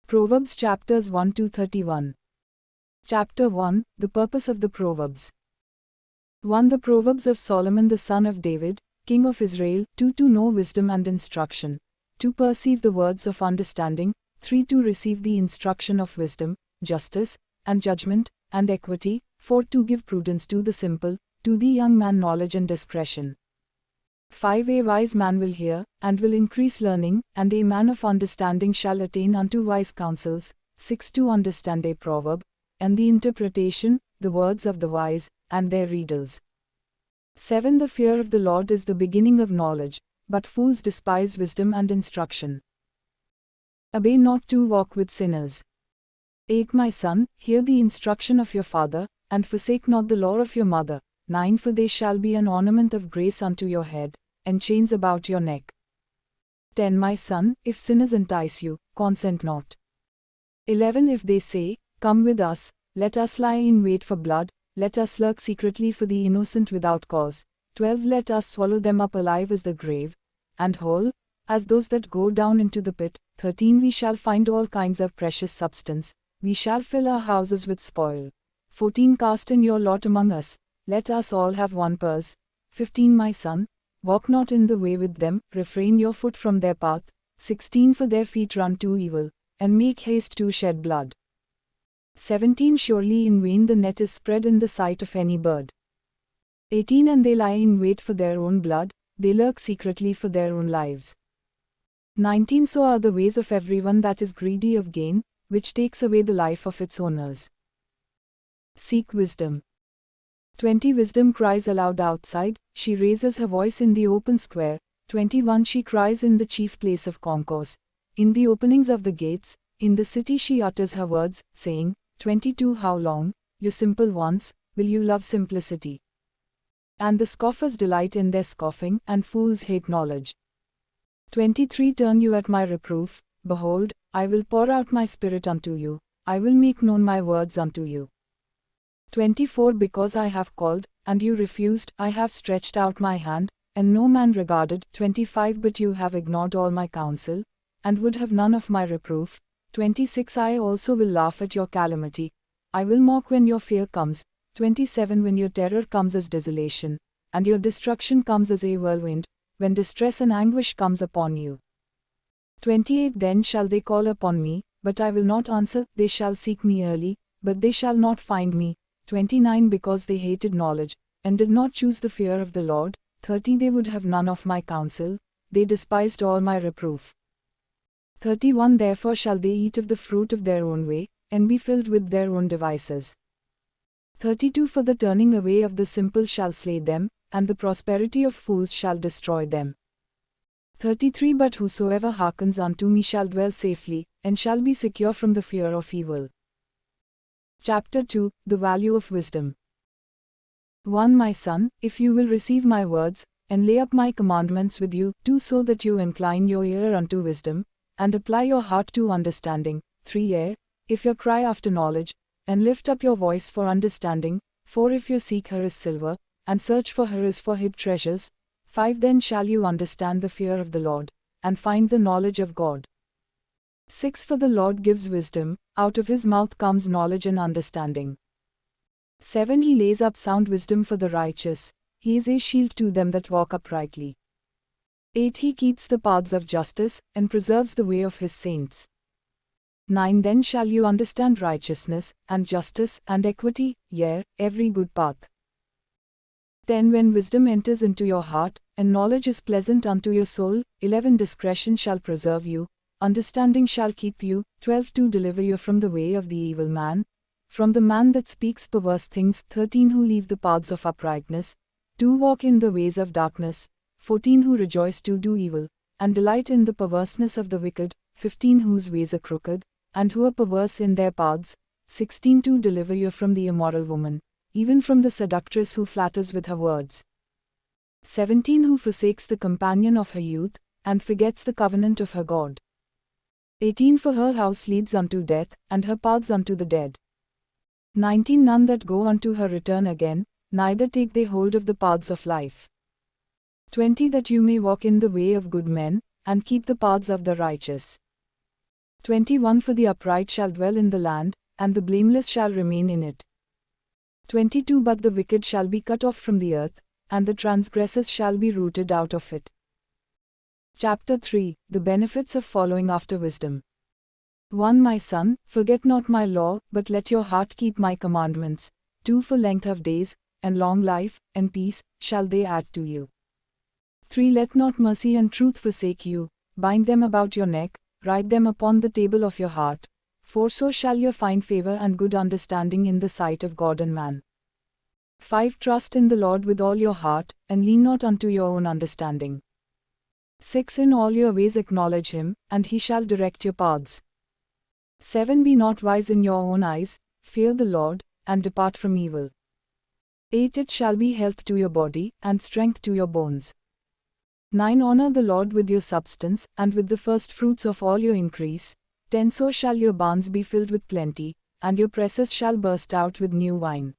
Proverbs chapters 1 to 31. Chapter 1, the purpose of the Proverbs. 1. The Proverbs of Solomon the son of David, king of Israel. 2. To know wisdom and instruction. 2. Perceive the words of understanding. 3. To receive the instruction of wisdom, justice, and judgment, and equity. 4. To give prudence to the simple, to the young man knowledge and discretion. 5. A wise man will hear, and will increase learning, and a man of understanding shall attain unto wise counsels. 6. To understand a proverb, and the interpretation, the words of the wise, and their riddles. 7. The fear of the Lord is the beginning of knowledge, but fools despise wisdom and instruction. Obey not to walk with sinners. 8. My son, hear the instruction of your father, and forsake not the law of your mother. 9. For they shall be an ornament of grace unto your head, and chains about your neck. 10. My son, if sinners entice you, consent not. 11. If they say, Come with us, let us lie in wait for blood, let us lurk secretly for the innocent without cause. 12. Let us swallow them up alive as the grave, and whole, as those that go down into the pit. 13. We shall find all kinds of precious substance, we shall fill our houses with spoil. 14. Cast in your lot among us, let us all have one purse. 15. My son, walk not in the way with them, refrain your foot from their path. 16. For their feet run to evil, and make haste to shed blood. 17. Surely in vain the net is spread in the sight of any bird. 18. And they lie in wait for their own blood, they lurk secretly for their own lives. 19. So are the ways of everyone that is greedy of gain, which takes away the life of its owners. Seek wisdom. 20. Wisdom cries aloud outside, she raises her voice in the open square. 21. She cries in the chief place of concourse, in the openings of the gates, in the city she utters her words, saying, 22. How long, you simple ones, will you love simplicity? And the scoffers delight in their scoffing, and fools hate knowledge. 23. Turn you at my reproof, behold, I will pour out my spirit unto you, I will make known my words unto you. 24. Because I have called, and you refused, I have stretched out my hand, and no man regarded. 25. But you have ignored all my counsel, and would have none of my reproof. 26. I also will laugh at your calamity, I will mock when your fear comes. 27. When your terror comes as desolation, and your destruction comes as a whirlwind, when distress and anguish comes upon you. 28. Then shall they call upon me, but I will not answer, they shall seek me early, but they shall not find me. 29. Because they hated knowledge, and did not choose the fear of the Lord. 30. They would have none of my counsel, they despised all my reproof. 31. Therefore shall they eat of the fruit of their own way, and be filled with their own devices. 32. For the turning away of the simple shall slay them, and the prosperity of fools shall destroy them. 33. But whosoever hearkens unto me shall dwell safely, and shall be secure from the fear of evil. Chapter 2, the value of wisdom. 1. My son, if you will receive my words, and lay up my commandments with you, 2. So that you incline your ear unto wisdom, and apply your heart to understanding. 3. If you cry after knowledge, and lift up your voice for understanding. 4. If you seek her as silver, and search for her as for hid treasures. 5. Then shall you understand the fear of the Lord, and find the knowledge of God. 6. For the Lord gives wisdom, out of his mouth comes knowledge and understanding. 7. He lays up sound wisdom for the righteous, he is a shield to them that walk uprightly. 8. He keeps the paths of justice, and preserves the way of his saints. 9. Then shall you understand righteousness, and justice, and equity, yea, every good path. 10. When wisdom enters into your heart, and knowledge is pleasant unto your soul. 11. Discretion shall preserve you, understanding shall keep you. 12. To deliver you from the way of the evil man, from the man that speaks perverse things. 13. Who leave the paths of uprightness, to walk in the ways of darkness. 14. Who rejoice to do evil, and delight in the perverseness of the wicked. 15. Whose ways are crooked, and who are perverse in their paths. 16. To deliver you from the immoral woman, even from the seductress who flatters with her words. 17. Who forsakes the companion of her youth, and forgets the covenant of her God. 18. For her house leads unto death, and her paths unto the dead. 19. None that go unto her return again, neither take they hold of the paths of life. 20. That you may walk in the way of good men, and keep the paths of the righteous. 21 For the upright shall dwell in the land, and the blameless shall remain in it. 22 But the wicked shall be cut off from the earth, and the transgressors shall be rooted out of it. Chapter 3 The benefits of following after wisdom. 1 My son, forget not my law, but let your heart keep my commandments. 2 For length of days, and long life, and peace, shall they add to you. 3 Let not mercy and truth forsake you, bind them about your neck, write them upon the table of your heart. 4 So shall you find favor and good understanding in the sight of God and man. 5 Trust in the Lord with all your heart, and lean not unto your own understanding. 6 In all your ways acknowledge him, and he shall direct your paths. 7 Be not wise in your own eyes, fear the Lord, and depart from evil. 8 It shall be health to your body, and strength to your bones. 9 Honor the Lord with your substance, and with the first fruits of all your increase. 10 So shall your barns be filled with plenty, and your presses shall burst out with new wine.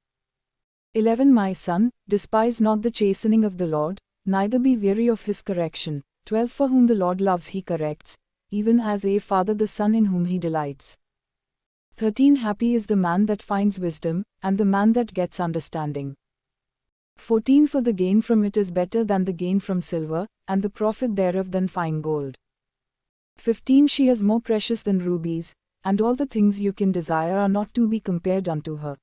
11 My son, despise not the chastening of the Lord, neither be weary of his correction. 12 For whom the Lord loves he corrects, even as a father the son in whom he delights. 13 Happy is the man that finds wisdom, and the man that gets understanding. 14 For the gain from it is better than the gain from silver, and the profit thereof than fine gold. 15 She is more precious than rubies, and all the things you can desire are not to be compared unto her.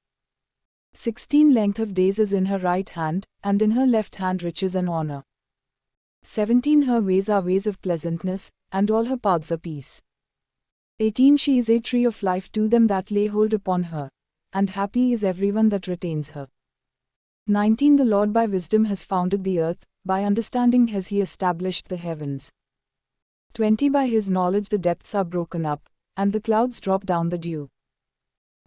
16 Length of days is in her right hand, and in her left hand riches and honor. 17 Her ways are ways of pleasantness, and all her paths are peace. 18 She is a tree of life to them that lay hold upon her, and happy is everyone that retains her. 19 The Lord by wisdom has founded the earth, by understanding has he established the heavens. 20 By his knowledge the depths are broken up, and the clouds drop down the dew.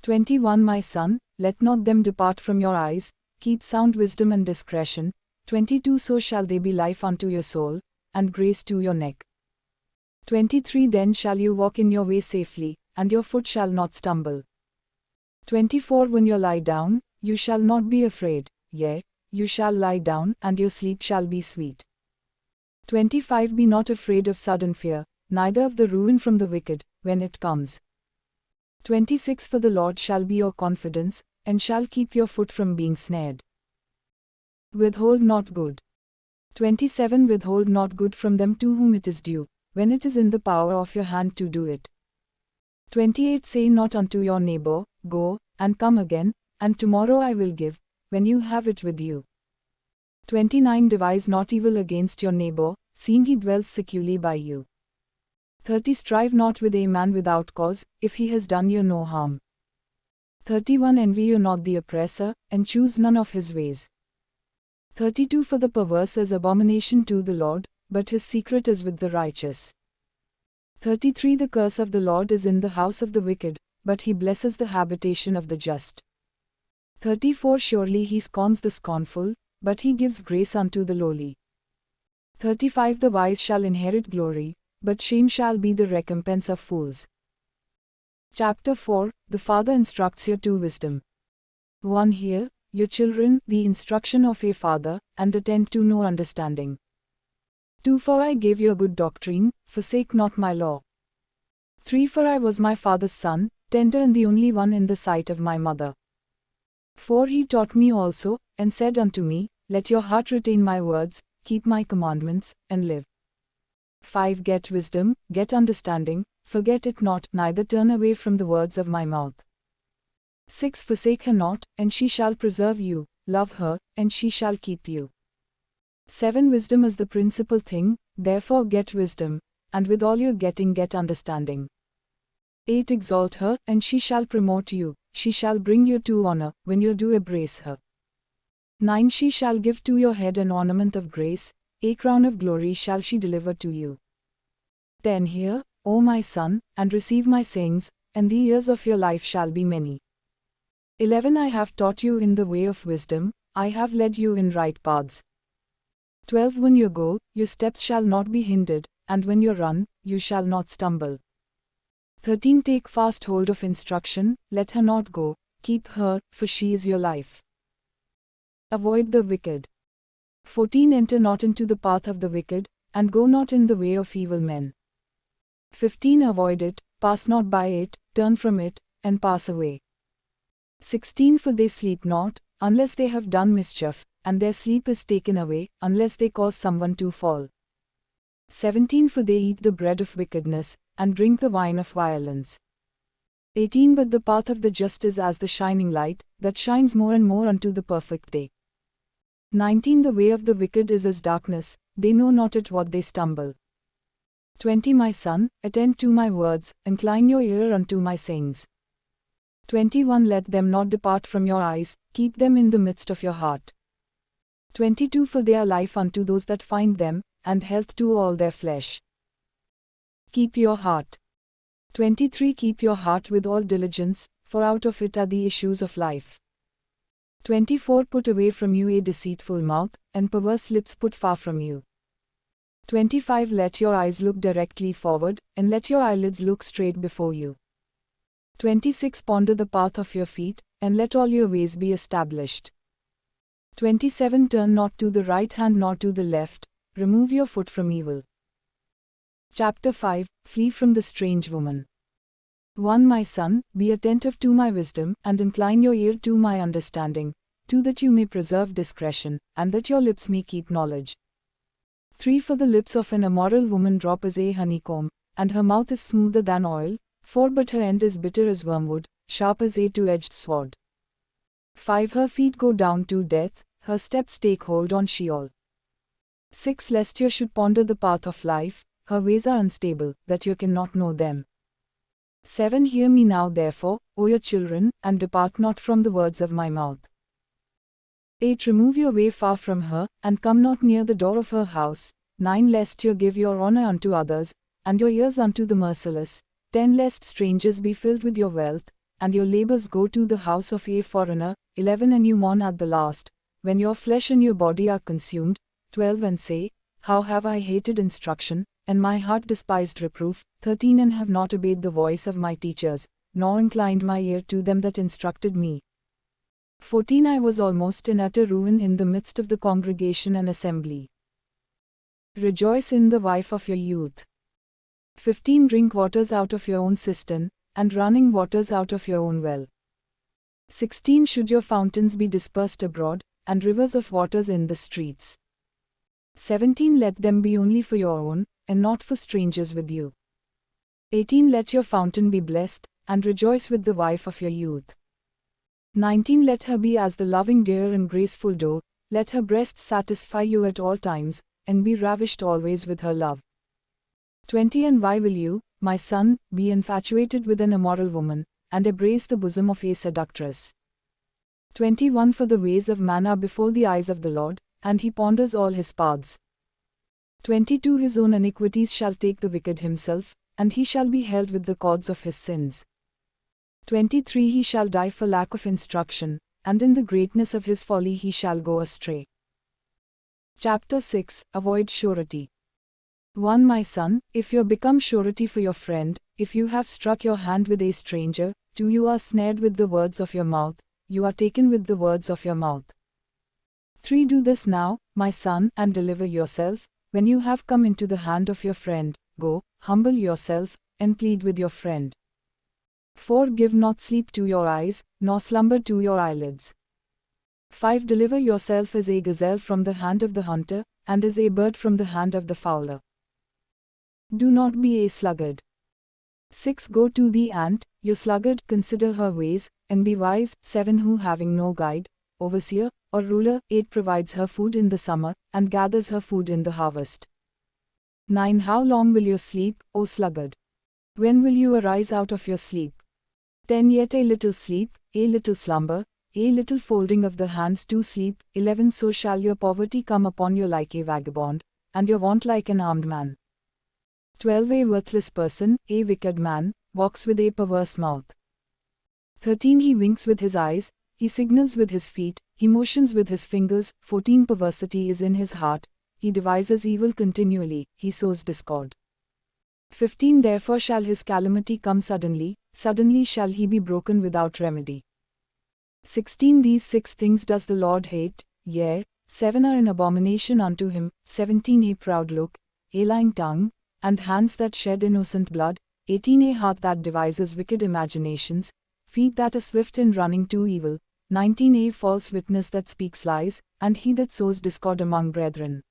21 My son, let not them depart from your eyes, keep sound wisdom and discretion. 22 So shall they be life unto your soul, and grace to your neck. 23 Then shall you walk in your way safely, and your foot shall not stumble. 24 When you lie down, you shall not be afraid, yea, you shall lie down, and your sleep shall be sweet. 25 Be not afraid of sudden fear, neither of the ruin from the wicked, when it comes. 26 For the Lord shall be your confidence, and shall keep your foot from being snared. Withhold not good. 27 Withhold not good from them to whom it is due, when it is in the power of your hand to do it. 28 Say not unto your neighbor, Go, and come again, and tomorrow I will give, when you have it with you. 29 Devise not evil against your neighbor, seeing he dwells securely by you. 30 Strive not with a man without cause, if he has done you no harm. 31 Envy you not the oppressor, and choose none of his ways. 32 For the perverse is abomination to the Lord, but his secret is with the righteous. 33 The curse of the Lord is in the house of the wicked, but he blesses the habitation of the just. 34 Surely he scorns the scornful, but he gives grace unto the lowly. 35 The wise shall inherit glory, but shame shall be the recompense of fools. Chapter 4 The father instructs you to wisdom. 1 Hear, your children, the instruction of a father, and attend to no understanding. 2 For I gave you a good doctrine, forsake not my law. 3 For I was my father's son, tender and the only one in the sight of my mother. 4 He taught me also, and said unto me, Let your heart retain my words, keep my commandments, and live. 5 Get wisdom, get understanding, forget it not, neither turn away from the words of my mouth. 6 Forsake her not, and she shall preserve you, love her, and she shall keep you. 7 Wisdom is the principal thing, therefore get wisdom, and with all your getting get understanding. 8 Exalt her, and she shall promote you, she shall bring you to honor, when you do embrace her. 9 She shall give to your head an ornament of grace, a crown of glory shall she deliver to you. 10 Hear, O my son, and receive my sayings, and the years of your life shall be many. 11 I have taught you in the way of wisdom, I have led you in right paths. 12 When you go, your steps shall not be hindered, and when you run, you shall not stumble. 13 Take fast hold of instruction, let her not go, keep her, for she is your life. Avoid the wicked. 14 Enter not into the path of the wicked, and go not in the way of evil men. 15 Avoid it, pass not by it, turn from it, and pass away. 16 For they sleep not, unless they have done mischief, and their sleep is taken away, unless they cause someone to fall. 17 For they eat the bread of wickedness, and drink the wine of violence. 18 But the path of the just is as the shining light, that shines more and more unto the perfect day. 19 The way of the wicked is as darkness, they know not at what they stumble. 20 My son, attend to my words, incline your ear unto my sayings. 21 Let them not depart from your eyes, keep them in the midst of your heart. 22 For they are life unto those that find them, and health to all their flesh. Keep your heart. 23 Keep your heart with all diligence, for out of it are the issues of life. 24 Put away from you a deceitful mouth, and perverse lips put far from you. 25 Let your eyes look directly forward, and let your eyelids look straight before you. 26 Ponder the path of your feet, and let all your ways be established. 27 Turn not to the right hand nor to the left, remove your foot from evil. Chapter 5 Flee from the strange woman. 1 My son, be attentive to my wisdom, and incline your ear to my understanding, 2 That you may preserve discretion, and that your lips may keep knowledge. 3 For the lips of an immoral woman drop as a honeycomb, and her mouth is smoother than oil, 4 But her end is bitter as wormwood, sharp as a two-edged sword. 5 Her feet go down to death, her steps take hold on Sheol. 6 Lest you should ponder the path of life, her ways are unstable, that you cannot know them. 7 Hear me now therefore, O your children, and depart not from the words of my mouth. 8 Remove your way far from her, and come not near the door of her house. 9 Lest you give your honor unto others, and your ears unto the merciless. 10 Lest strangers be filled with your wealth, and your labors go to the house of a foreigner. 11 And you mourn at the last, when your flesh and your body are consumed. 12 And say, How have I hated instruction, and my heart despised reproof. 13 And have not obeyed the voice of my teachers, nor inclined my ear to them that instructed me. 14 I was almost in utter ruin in the midst of the congregation and assembly. Rejoice in the wife of your youth. 15 Drink waters out of your own cistern, and running waters out of your own well. 16 Should your fountains be dispersed abroad, and rivers of waters in the streets. 17 Let them be only for your own, and not for strangers with you. 18 Let your fountain be blessed, and rejoice with the wife of your youth. 19 Let her be as the loving deer and graceful doe, let her breasts satisfy you at all times, and be ravished always with her love. 20 And why will you, my son, be infatuated with an immoral woman, and embrace the bosom of a seductress? 21 For the ways of man are before the eyes of the Lord, and he ponders all his paths. 22 His own iniquities shall take the wicked himself, and he shall be held with the cords of his sins. 23 He shall die for lack of instruction, and in the greatness of his folly he shall go astray. Chapter 6 Avoid surety. 1 My son, if you become surety for your friend, if you have struck your hand with a stranger, 2 You are snared with the words of your mouth, you are taken with the words of your mouth. 3 Do this now, my son, and deliver yourself. When you have come into the hand of your friend, go, humble yourself, and plead with your friend. 4 Give not sleep to your eyes, nor slumber to your eyelids. 5 Deliver yourself as a gazelle from the hand of the hunter, and as a bird from the hand of the fowler. Do not be a sluggard. 6 Go to the ant, you sluggard, consider her ways, and be wise. 7 Who having no guide, overseer, or ruler, 8 Provides her food in the summer, and gathers her food in the harvest. 9 How long will you sleep, O sluggard? When will you arise out of your sleep? 10 Yet a little sleep, a little slumber, a little folding of the hands to sleep. 11 So shall your poverty come upon you like a vagabond, and your want like an armed man. 12 A worthless person, a wicked man, walks with a perverse mouth. 13 He winks with his eyes, he signals with his feet, he motions with his fingers. 14 Perversity is in his heart, he devises evil continually, he sows discord. 15 Therefore shall his calamity come suddenly, suddenly shall he be broken without remedy. 16 These 6 things does the Lord hate, yea, 7 are an abomination unto him. 17 A proud look, a lying tongue, and hands that shed innocent blood. 18 A heart that devises wicked imaginations, feet that are swift in running to evil, 19 A false witness that speaks lies, and he that sows discord among brethren.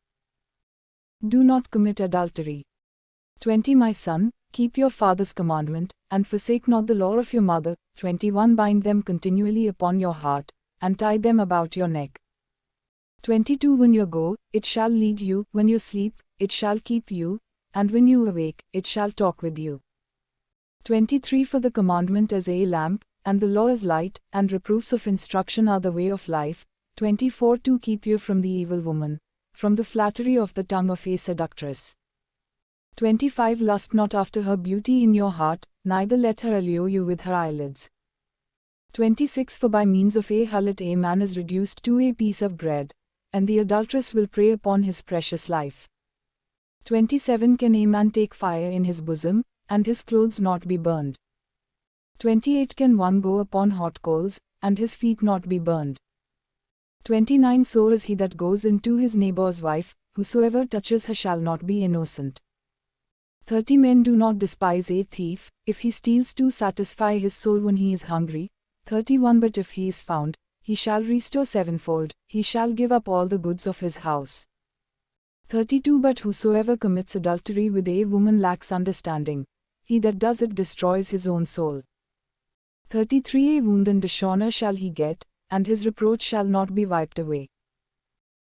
Do not commit adultery. 20 My son, keep your father's commandment, and forsake not the law of your mother. 21 Bind them continually upon your heart, and tie them about your neck. 22 When you go, it shall lead you, when you sleep, it shall keep you, and when you awake, it shall talk with you. 23 For the commandment is a lamp, and the law is light, and reproofs of instruction are the way of life. 24 To keep you from the evil woman, from the flattery of the tongue of a seductress. 25 Lust not after her beauty in your heart, neither let her allure you with her eyelids. 26 For by means of a harlot a man is reduced to a piece of bread, and the adulteress will prey upon his precious life. 27 Can a man take fire in his bosom, and his clothes not be burned? 28 Can one go upon hot coals, and his feet not be burned? 29 So is he that goes into his neighbor's wife, whosoever touches her shall not be innocent. 30 Men do not despise a thief, if he steals to satisfy his soul when he is hungry. 31 But if he is found, he shall restore sevenfold, he shall give up all the goods of his house. 32 But whosoever commits adultery with a woman lacks understanding, he that does it destroys his own soul. 33 A wound and dishonor shall he get, and his reproach shall not be wiped away.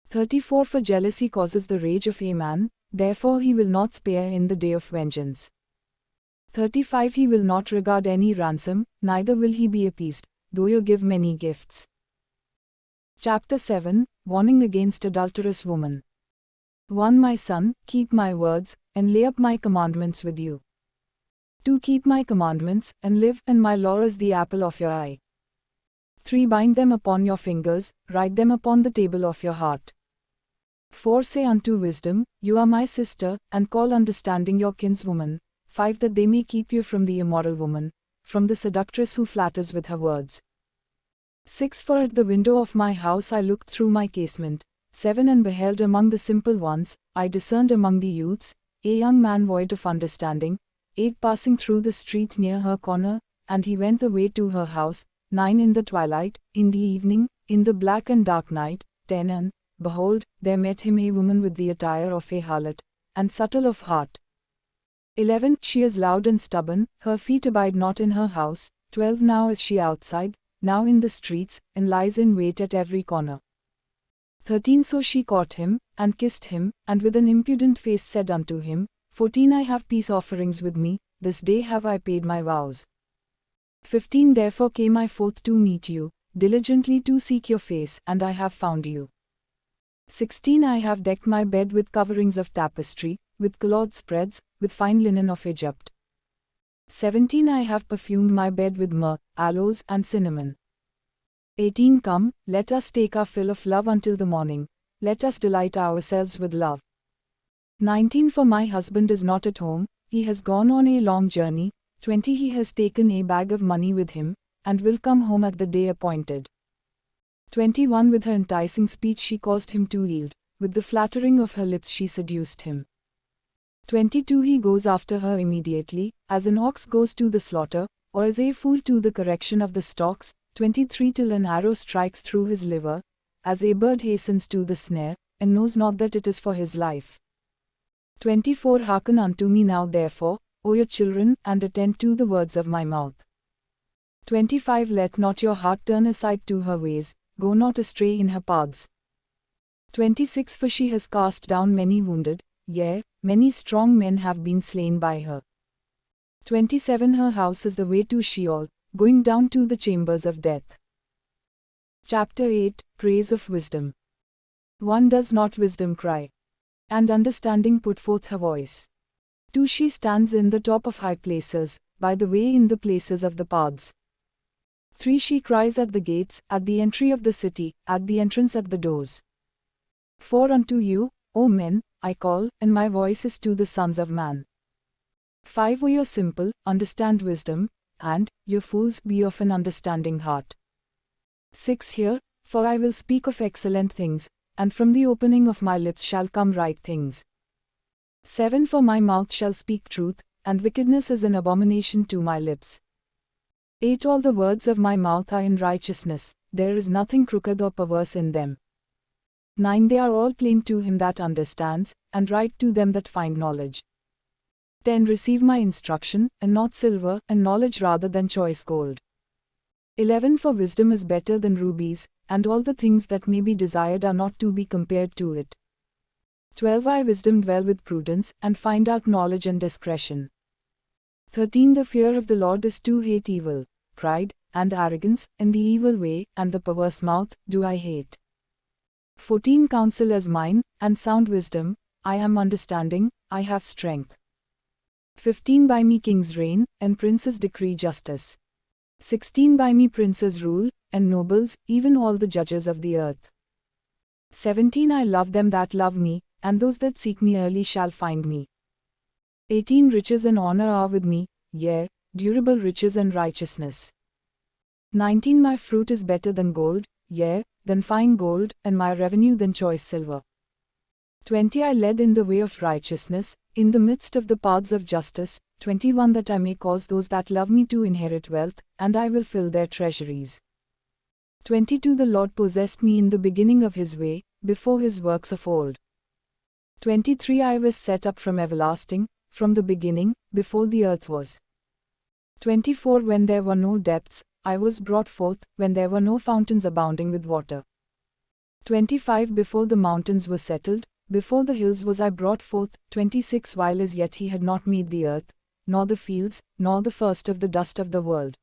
34 For jealousy causes the rage of a man, therefore he will not spare in the day of vengeance. 35 He will not regard any ransom, neither will he be appeased, though you give many gifts. Chapter 7 Warning against adulterous woman. 1 My son, keep my words, and lay up my commandments with you. 2 Keep my commandments, and live, and my law is the apple of your eye. 3 Bind them upon your fingers, write them upon the table of your heart. 4 Say unto wisdom, you are my sister, and call understanding your kinswoman. 5 That they may keep you from the immoral woman, from the seductress who flatters with her words. 6 For at the window of my house I looked through my casement. 7 And beheld among the simple ones, I discerned among the youths, a young man void of understanding. 8 Passing through the street near her corner, and he went the way to her house. 9 In the twilight, in the evening, in the black and dark night. 10 And, behold, there met him a woman with the attire of a harlot, and subtle of heart. 11 She is loud and stubborn, her feet abide not in her house. 12 Now is she outside, now in the streets, and lies in wait at every corner. 13 So she caught him, and kissed him, and with an impudent face said unto him, 14 I have peace offerings with me, this day have I paid my vows. 15 Therefore came I forth to meet you, diligently to seek your face, and I have found you. 16 I have decked my bed with coverings of tapestry, with cloth spreads, with fine linen of Egypt. 17 I have perfumed my bed with myrrh, aloes, and cinnamon. 18 Come, let us take our fill of love until the morning, let us delight ourselves with love. 19 For my husband is not at home, he has gone on a long journey. 20 He has taken a bag of money with him, and will come home at the day appointed. 21 With her enticing speech she caused him to yield, with the flattering of her lips she seduced him. 22 He goes after her immediately, as an ox goes to the slaughter, or as a fool to the correction of the stocks. 23 Till an arrow strikes through his liver, as a bird hastens to the snare, and knows not that it is for his life. 24 Hearken unto me now therefore, O your children, and attend to the words of my mouth. 25 Let not your heart turn aside to her ways, go not astray in her paths. 26 For she has cast down many wounded, yea, many strong men have been slain by her. 27 Her house is the way to Sheol, going down to the chambers of death. Chapter 8 Praise of Wisdom. 1 Does not wisdom cry? And understanding put forth her voice? 2 She stands in the top of high places, by the way in the places of the paths. 3 She cries at the gates, at the entry of the city, at the entrance at the doors. 4 Unto you, O men, I call, and my voice is to the sons of man. 5 O you simple, understand wisdom, and, you fools, be of an understanding heart. 6 Hear, for I will speak of excellent things, and from the opening of my lips shall come right things. 7 For my mouth shall speak truth, and wickedness is an abomination to my lips. 8 All the words of my mouth are in righteousness, there is nothing crooked or perverse in them. 9 They are all plain to him that understands, and right to them that find knowledge. 10 Receive my instruction, and not silver, and knowledge rather than choice gold. 11 For wisdom is better than rubies, and all the things that may be desired are not to be compared to it. 12 I wisdom dwell with prudence, and find out knowledge and discretion. 13 The fear of the Lord is to hate evil, pride, and arrogance, and the evil way, and the perverse mouth, do I hate. 14 Counsel is mine, and sound wisdom, I am understanding, I have strength. 15 By me kings reign, and princes decree justice. 16 By me princes rule, and nobles, even all the judges of the earth. 17 I love them that love me, and those that seek me early shall find me. 18 Riches and honor are with me, yea, durable riches and righteousness. 19 My fruit is better than gold, yea, than fine gold, and my revenue than choice silver. 20 I led in the way of righteousness, in the midst of the paths of justice. 21 That I may cause those that love me to inherit wealth, and I will fill their treasuries. 22 The Lord possessed me in the beginning of his way, before his works of old. 23 I was set up from everlasting, from the beginning, before the earth was. 24 When there were no depths, I was brought forth, when there were no fountains abounding with water. 25 Before the mountains were settled, before the hills was I brought forth. 26 While as yet he had not made the earth, nor the fields, nor the first of the dust of the world.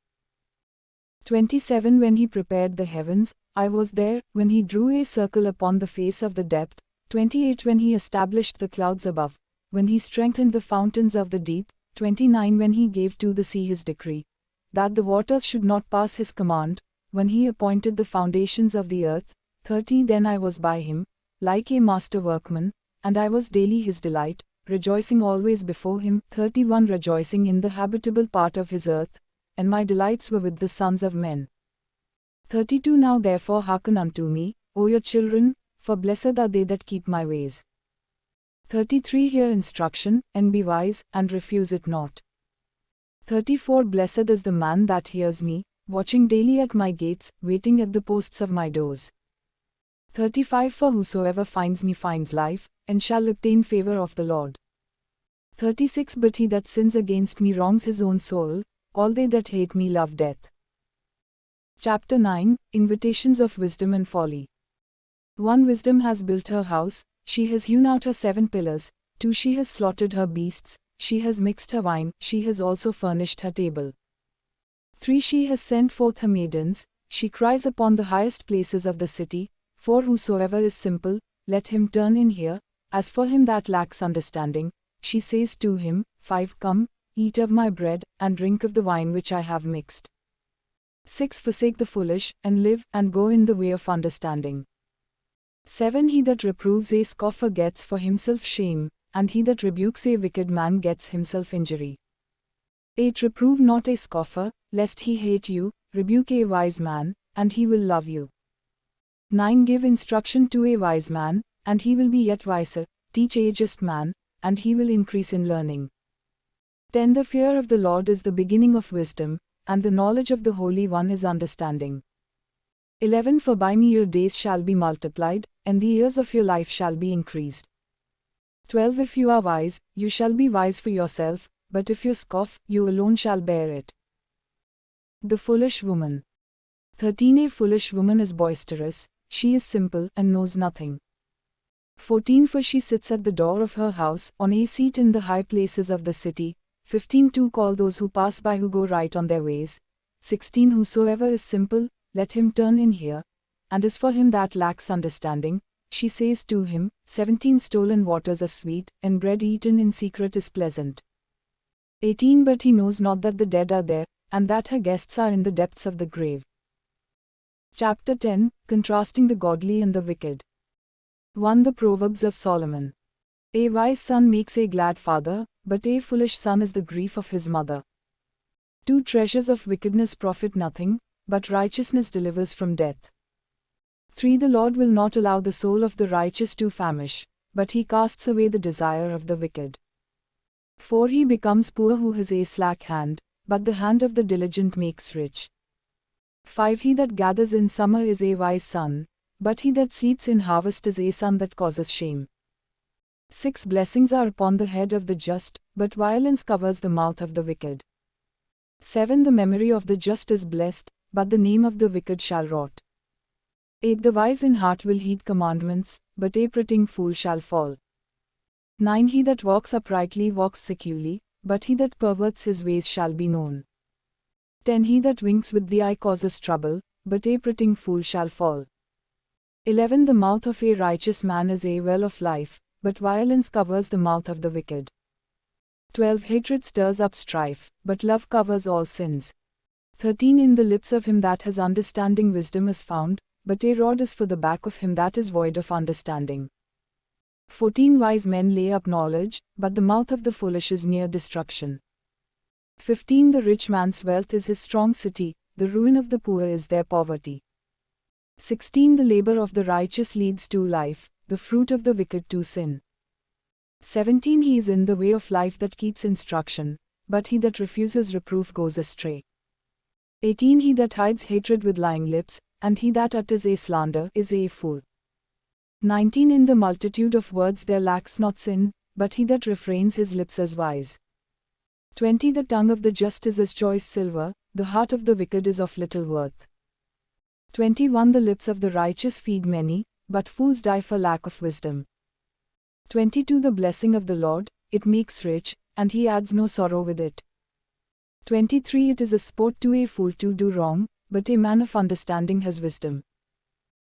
27 When he prepared the heavens, I was there, when he drew a circle upon the face of the depth. 28 When he established the clouds above, when he strengthened the fountains of the deep. 29 When he gave to the sea his decree, that the waters should not pass his command, when he appointed the foundations of the earth. 30 Then I was by him, like a master workman, and I was daily his delight, rejoicing always before him. 31 Rejoicing in the habitable part of his earth, and my delights were with the sons of men. 32 Now therefore hearken unto me, O your children, for blessed are they that keep my ways. 33 Hear instruction, and be wise, and refuse it not. 34 Blessed is the man that hears me, watching daily at my gates, waiting at the posts of my doors. 35 For whosoever finds me finds life, and shall obtain favor of the Lord. 36 But he that sins against me wrongs his own soul, all they that hate me love death. Chapter 9 Invitations of Wisdom and Folly. 1 Wisdom has built her house, she has hewn out her 7 pillars. 2 She has slaughtered her beasts, she has mixed her wine, she has also furnished her table. 3 She has sent forth her maidens, she cries upon the highest places of the city. 4 Whosoever is simple, let him turn in here, as for him that lacks understanding, she says to him. 5 Come, eat of my bread, and drink of the wine which I have mixed. 6 Forsake the foolish, and live, and go in the way of understanding. 7 He that reproves a scoffer gets for himself shame, and he that rebukes a wicked man gets himself injury. 8 Reprove not a scoffer, lest he hate you, rebuke a wise man, and he will love you. 9 Give instruction to a wise man, and he will be yet wiser. Teach a just man, and he will increase in learning. 10 The fear of the Lord is the beginning of wisdom, and the knowledge of the Holy One is understanding. 11 For by me your days shall be multiplied, and the years of your life shall be increased. 12 If you are wise, you shall be wise for yourself, but if you scoff, you alone shall bear it. The foolish woman. 13 A foolish woman is boisterous, she is simple, and knows nothing. 14 For she sits at the door of her house, on a seat in the high places of the city. 15 To call those who pass by who go right on their ways. 16 Whosoever is simple, let him turn in here, and as for him that lacks understanding, she says to him. 17 Stolen waters are sweet, and bread eaten in secret is pleasant. 18 But he knows not that the dead are there, and that her guests are in the depths of the grave. Chapter 10 Contrasting the Godly and the Wicked. 1 The Proverbs of Solomon. A wise son makes a glad father, but a foolish son is the grief of his mother. 2 Treasures of wickedness profit nothing, but righteousness delivers from death. 3 The Lord will not allow the soul of the righteous to famish, but he casts away the desire of the wicked. 4 He becomes poor who has a slack hand, but the hand of the diligent makes rich. 5 He that gathers in summer is a wise son, but he that sleeps in harvest is a son that causes shame. 6 Blessings are upon the head of the just, but violence covers the mouth of the wicked. 7 The memory of the just is blessed, but the name of the wicked shall rot. 8 The wise in heart will heed commandments, but a prating fool shall fall. 9 He that walks uprightly walks securely, but he that perverts his ways shall be known. 10 He that winks with the eye causes trouble, but a prating fool shall fall. 11 The mouth of a righteous man is a well of life, but violence covers the mouth of the wicked. 12 Hatred stirs up strife, but love covers all sins. 13 In the lips of him that has understanding wisdom is found, but a rod is for the back of him that is void of understanding. 14 Wise men lay up knowledge, but the mouth of the foolish is near destruction. 15 The rich man's wealth is his strong city, the ruin of the poor is their poverty. 16 The labor of the righteous leads to life, the fruit of the wicked to sin. 17 He is in the way of life that keeps instruction, but he that refuses reproof goes astray. 18 He that hides hatred with lying lips, and he that utters a slander, is a fool. 19 In the multitude of words there lacks not sin, but he that refrains his lips is wise. 20 The tongue of the just is as choice silver, the heart of the wicked is of little worth. 21 The lips of the righteous feed many, but fools die for lack of wisdom. 22 The blessing of the Lord, it makes rich, and he adds no sorrow with it. 23 It is a sport to a fool to do wrong, but a man of understanding has wisdom.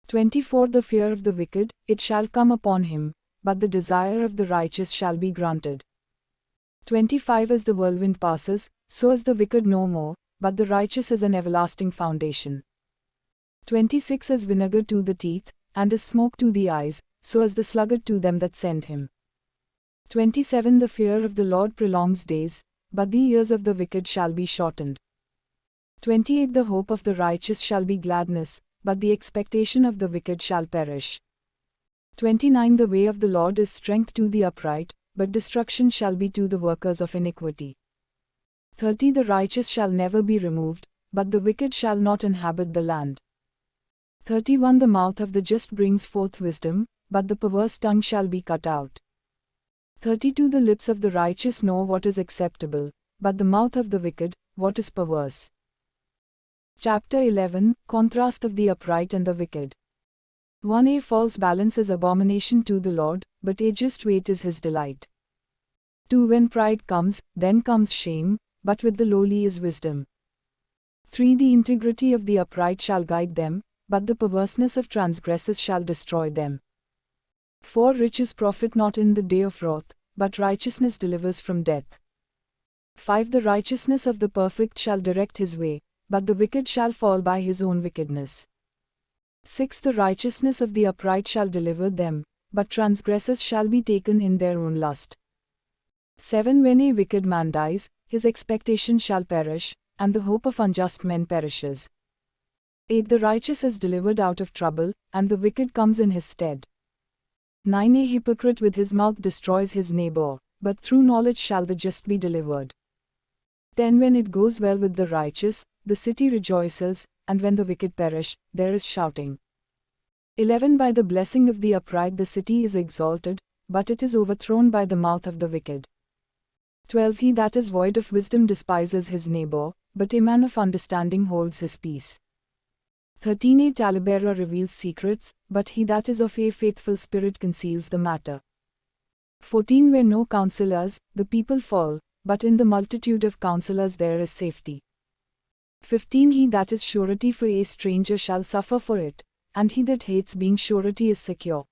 24 The fear of the wicked, it shall come upon him, but the desire of the righteous shall be granted. 25 As the whirlwind passes, so is the wicked no more, but the righteous is an everlasting foundation. 26 As vinegar to the teeth, and as smoke to the eyes, so is the sluggard to them that send him. 27 The fear of the Lord prolongs days, but the years of the wicked shall be shortened. 28 The hope of the righteous shall be gladness, but the expectation of the wicked shall perish. 29 The way of the Lord is strength to the upright, but destruction shall be to the workers of iniquity. 30 The righteous shall never be removed, but the wicked shall not inhabit the land. 31 The mouth of the just brings forth wisdom, but the perverse tongue shall be cut out. 32 The lips of the righteous know what is acceptable, but the mouth of the wicked, what is perverse. Chapter 11 Contrast of the upright and the wicked. 1 A false balance is abomination to the Lord, but a just weight is his delight. 2 When pride comes, then comes shame, but with the lowly is wisdom. 3 The integrity of the upright shall guide them, but the perverseness of transgressors shall destroy them. 4 Riches profit not in the day of wrath, but righteousness delivers from death. 5 The righteousness of the perfect shall direct his way, but the wicked shall fall by his own wickedness. 6 The righteousness of the upright shall deliver them, but transgressors shall be taken in their own lust. 7 When a wicked man dies, his expectation shall perish, and the hope of unjust men perishes. 8 The righteous is delivered out of trouble, and the wicked comes in his stead. 9 A hypocrite with his mouth destroys his neighbor, but through knowledge shall the just be delivered. 10 When it goes well with the righteous, the city rejoices, and when the wicked perish, there is shouting. 11 By the blessing of the upright the city is exalted, but it is overthrown by the mouth of the wicked. 12 He that is void of wisdom despises his neighbor, but a man of understanding holds his peace. 13 A talebearer reveals secrets, but he that is of a faithful spirit conceals the matter. 14 Where no counselors, the people fall, but in the multitude of counselors there is safety. 15 He that is surety for a stranger shall suffer for it, and he that hates being surety is secure.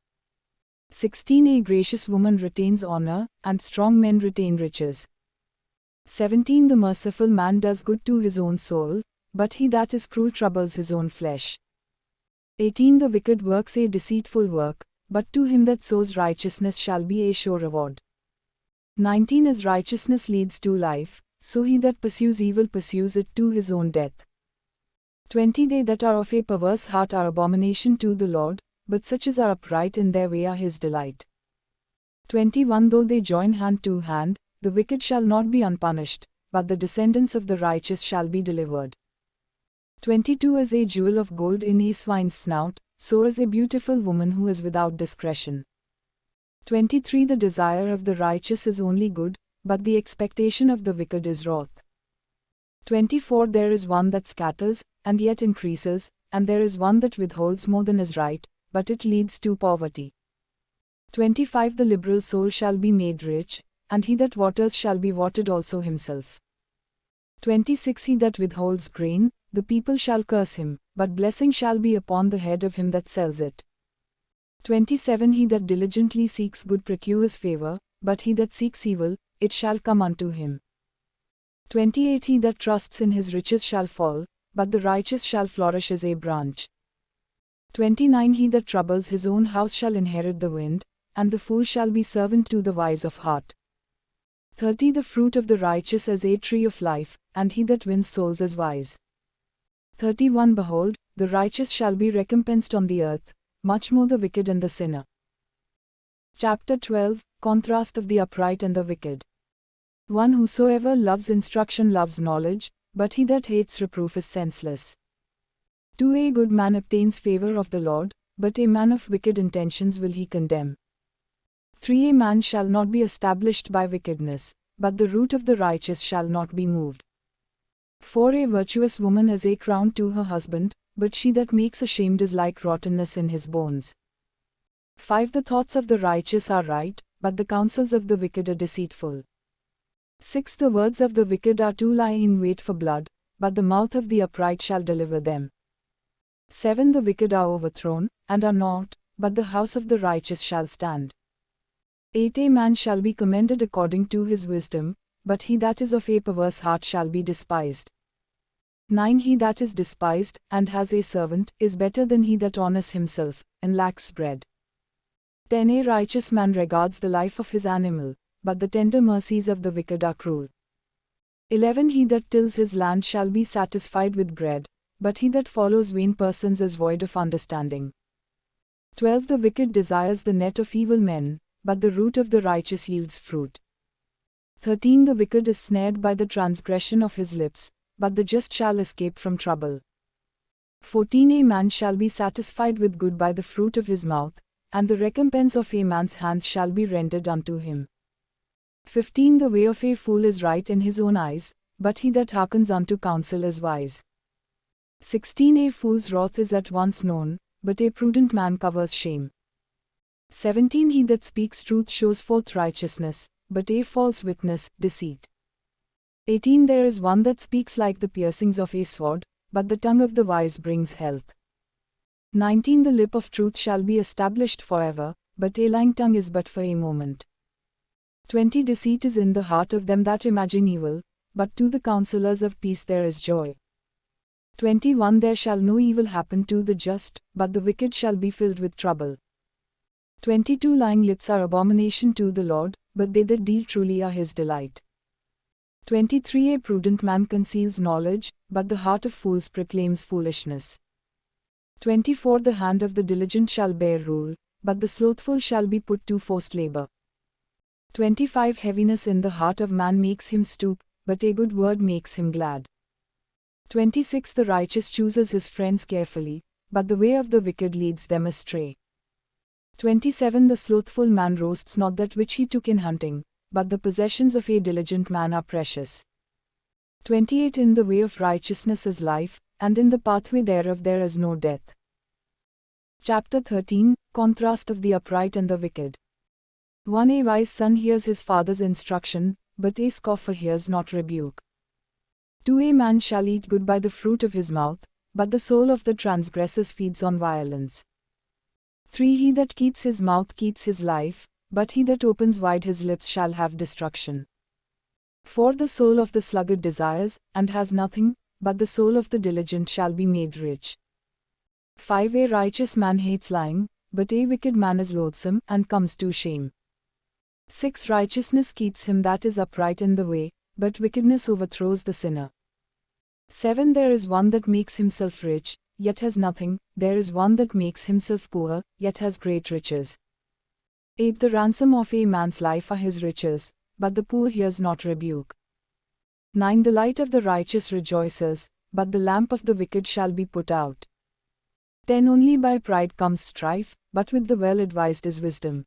16 A gracious woman retains honor, and strong men retain riches. 17 The merciful man does good to his own soul, but he that is cruel troubles his own flesh. 18 The wicked works a deceitful work, but to him that sows righteousness shall be a sure reward. 19 As righteousness leads to life, so he that pursues evil pursues it to his own death. 20 They that are of a perverse heart are abomination to the Lord, but such as are upright in their way are his delight. 21 Though they join hand to hand, the wicked shall not be unpunished, but the descendants of the righteous shall be delivered. 22 As a jewel of gold in a swine's snout, so is a beautiful woman who is without discretion. 23 The desire of the righteous is only good, but the expectation of the wicked is wrath. 24 There is one that scatters, and yet increases, and there is one that withholds more than is right, but it leads to poverty. 25 The liberal soul shall be made rich, and he that waters shall be watered also himself. 26 He that withholds grain, the people shall curse him, but blessing shall be upon the head of him that sells it. 27 He that diligently seeks good procures favor, but he that seeks evil, it shall come unto him. 28 He that trusts in his riches shall fall, but the righteous shall flourish as a branch. 29 He that troubles his own house shall inherit the wind, and the fool shall be servant to the wise of heart. 30 The fruit of the righteous as a tree of life, and he that wins souls is wise. 31 Behold, the righteous shall be recompensed on the earth, much more the wicked and the sinner. Chapter 12 Contrast of the upright and the wicked. 1 Whosoever loves instruction loves knowledge, but he that hates reproof is senseless. 2 A good man obtains favor of the Lord, but a man of wicked intentions will he condemn. 3 A man shall not be established by wickedness, but the root of the righteous shall not be moved. 4 A virtuous woman is a crown to her husband, but she that makes ashamed is like rottenness in his bones. 5 The thoughts of the righteous are right, but the counsels of the wicked are deceitful. 6 The words of the wicked are to lie in wait for blood, but the mouth of the upright shall deliver them. 7 The wicked are overthrown, and are not, but the house of the righteous shall stand. 8 A man shall be commended according to his wisdom, but he that is of a perverse heart shall be despised. 9 He that is despised, and has a servant, is better than he that honors himself, and lacks bread. 10 A righteous man regards the life of his animal, but the tender mercies of the wicked are cruel. 11 He that tills his land shall be satisfied with bread, but he that follows vain persons is void of understanding. 12 The wicked desires the net of evil men, but the root of the righteous yields fruit. 13 The wicked is snared by the transgression of his lips, but the just shall escape from trouble. 14 A man shall be satisfied with good by the fruit of his mouth, and the recompense of a man's hands shall be rendered unto him. 15 The way of a fool is right in his own eyes, but he that hearkens unto counsel is wise. 16 A fool's wrath is at once known, but a prudent man covers shame. 17 He that speaks truth shows forth righteousness, but a false witness, deceit. 18 There is one that speaks like the piercings of a sword, but the tongue of the wise brings health. 19 The lip of truth shall be established forever, but a lying tongue is but for a moment. 20 Deceit is in the heart of them that imagine evil, but to the counselors of peace there is joy. 21 There shall no evil happen to the just, but the wicked shall be filled with trouble. 22 Lying lips are abomination to the Lord, but they that deal truly are his delight. 23 A prudent man conceals knowledge, but the heart of fools proclaims foolishness. 24 The hand of the diligent shall bear rule, but the slothful shall be put to forced labor. 25 Heaviness in the heart of man makes him stoop, but a good word makes him glad. 26 The righteous chooses his friends carefully, but the way of the wicked leads them astray. 27 The slothful man roasts not that which he took in hunting, but the possessions of a diligent man are precious. 28 In the way of righteousness is life, and in the pathway thereof there is no death. Chapter 13 Contrast of the upright and the wicked. 1 A wise son hears his father's instruction, but a scoffer hears not rebuke. 2 A man shall eat good by the fruit of his mouth, but the soul of the transgressors feeds on violence. 3 He that keeps his mouth keeps his life, but he that opens wide his lips shall have destruction. 4 The soul of the sluggard desires, and has nothing, but the soul of the diligent shall be made rich. 5 A righteous man hates lying, but a wicked man is loathsome, and comes to shame. 6 Righteousness keeps him that is upright in the way, but wickedness overthrows the sinner. 7 There is one that makes himself rich, yet has nothing, there is one that makes himself poor, yet has great riches. 8 The ransom of a man's life are his riches, but the poor hears not rebuke. 9. The light of the righteous rejoices, but the lamp of the wicked shall be put out. 10. Only by pride comes strife, but with the well-advised is wisdom.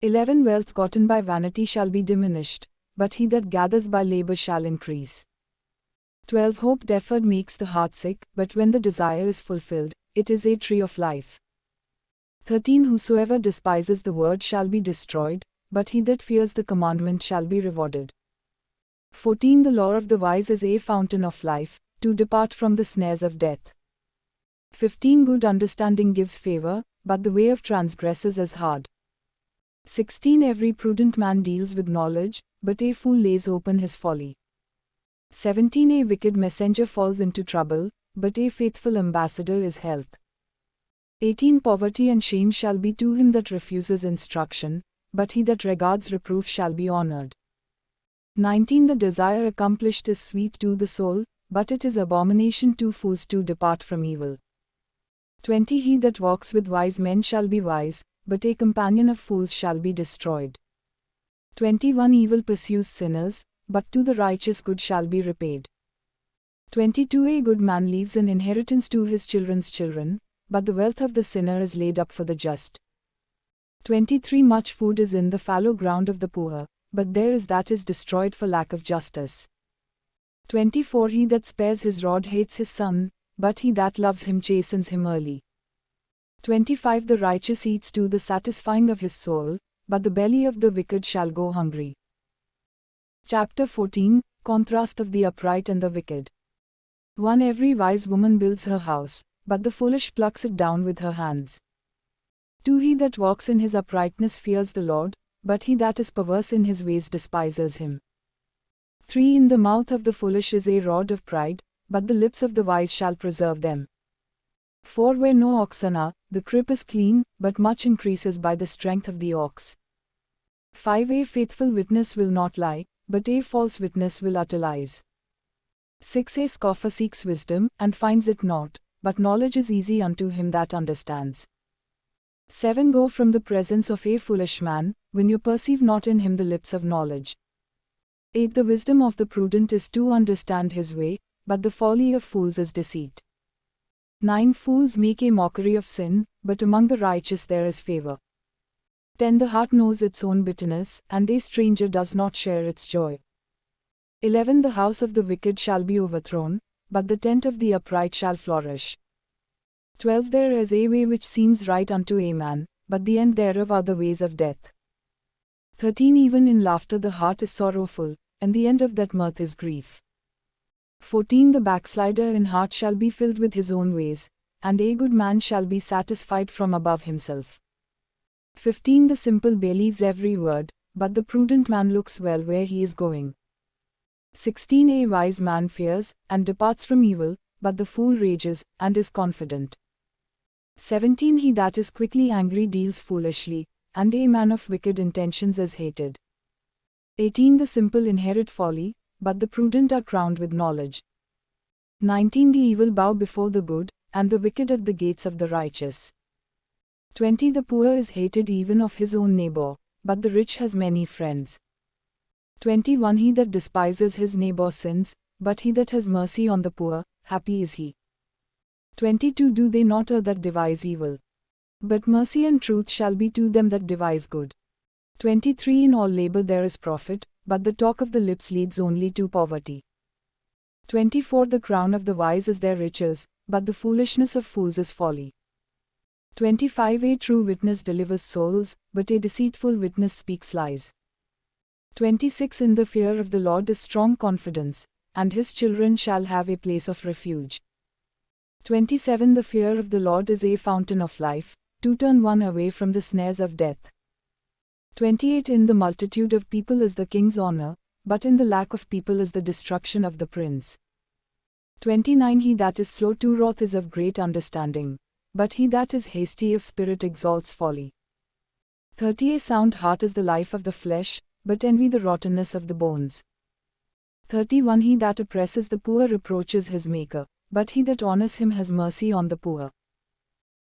11. Wealth gotten by vanity shall be diminished, but he that gathers by labor shall increase. 12. Hope deferred makes the heart sick, but when the desire is fulfilled, it is a tree of life. 13. Whosoever despises the word shall be destroyed, but he that fears the commandment shall be rewarded. 14. The law of the wise is a fountain of life, to depart from the snares of death. 15. Good understanding gives favor, but the way of transgressors is hard. 16. Every prudent man deals with knowledge, but a fool lays open his folly. 17. A wicked messenger falls into trouble, but a faithful ambassador is health. 18. Poverty and shame shall be to him that refuses instruction, but he that regards reproof shall be honored. 19. The desire accomplished is sweet to the soul, but it is abomination to fools to depart from evil. 20. He that walks with wise men shall be wise, but a companion of fools shall be destroyed. 21. Evil pursues sinners, but to the righteous good shall be repaid. 22. A good man leaves an inheritance to his children's children, but the wealth of the sinner is laid up for the just. 23. Much food is in the fallow ground of the poor, but there is that is destroyed for lack of justice. 24. He that spares his rod hates his son, but he that loves him chastens him early. 25. The righteous eats to the satisfying of his soul, but the belly of the wicked shall go hungry. Chapter 14. Contrast of the upright and the wicked. 1. Every wise woman builds her house, but the foolish plucks it down with her hands. 2. He that walks in his uprightness fears the Lord, but he that is perverse in his ways despises him. 3. In the mouth of the foolish is a rod of pride, but the lips of the wise shall preserve them. 4. Where no oxen are, the crib is clean, but much increases by the strength of the ox. 5. A faithful witness will not lie, but a false witness will utter lies. 6. A scoffer seeks wisdom, and finds it not, but knowledge is easy unto him that understands. 7. Go from the presence of a foolish man, when you perceive not in him the lips of knowledge. 8. The wisdom of the prudent is to understand his way, but the folly of fools is deceit. 9. Fools make a mockery of sin, but among the righteous there is favor. 10. The heart knows its own bitterness, and a stranger does not share its joy. 11. The house of the wicked shall be overthrown, but the tent of the upright shall flourish. 12. There is a way which seems right unto a man, but the end thereof are the ways of death. 13. Even in laughter the heart is sorrowful, and the end of that mirth is grief. 14. The backslider in heart shall be filled with his own ways, and a good man shall be satisfied from above himself. 15. The simple believes every word, but the prudent man looks well where he is going. 16. A wise man fears, and departs from evil, but the fool rages, and is confident. 17. He that is quickly angry deals foolishly, and a man of wicked intentions is hated. 18. The simple inherit folly, but the prudent are crowned with knowledge. 19. The evil bow before the good, and the wicked at the gates of the righteous. 20. The poor is hated even of his own neighbor, but the rich has many friends. 21. He that despises his neighbor sins, but he that has mercy on the poor, happy is he. 22. Do they not err that devise evil? But mercy and truth shall be to them that devise good. 23. In all labor there is profit, but the talk of the lips leads only to poverty. 24. The crown of the wise is their riches, but the foolishness of fools is folly. 25. A true witness delivers souls, but a deceitful witness speaks lies. 26. In the fear of the Lord is strong confidence, and his children shall have a place of refuge. 27. The fear of the Lord is a fountain of life, to turn one away from the snares of death. 28. In the multitude of people is the king's honor, but in the lack of people is the destruction of the prince. 29. He that is slow to wrath is of great understanding, but he that is hasty of spirit exalts folly. 30. A sound heart is the life of the flesh, but envy the rottenness of the bones. 31. He that oppresses the poor reproaches his Maker, but he that honors him has mercy on the poor.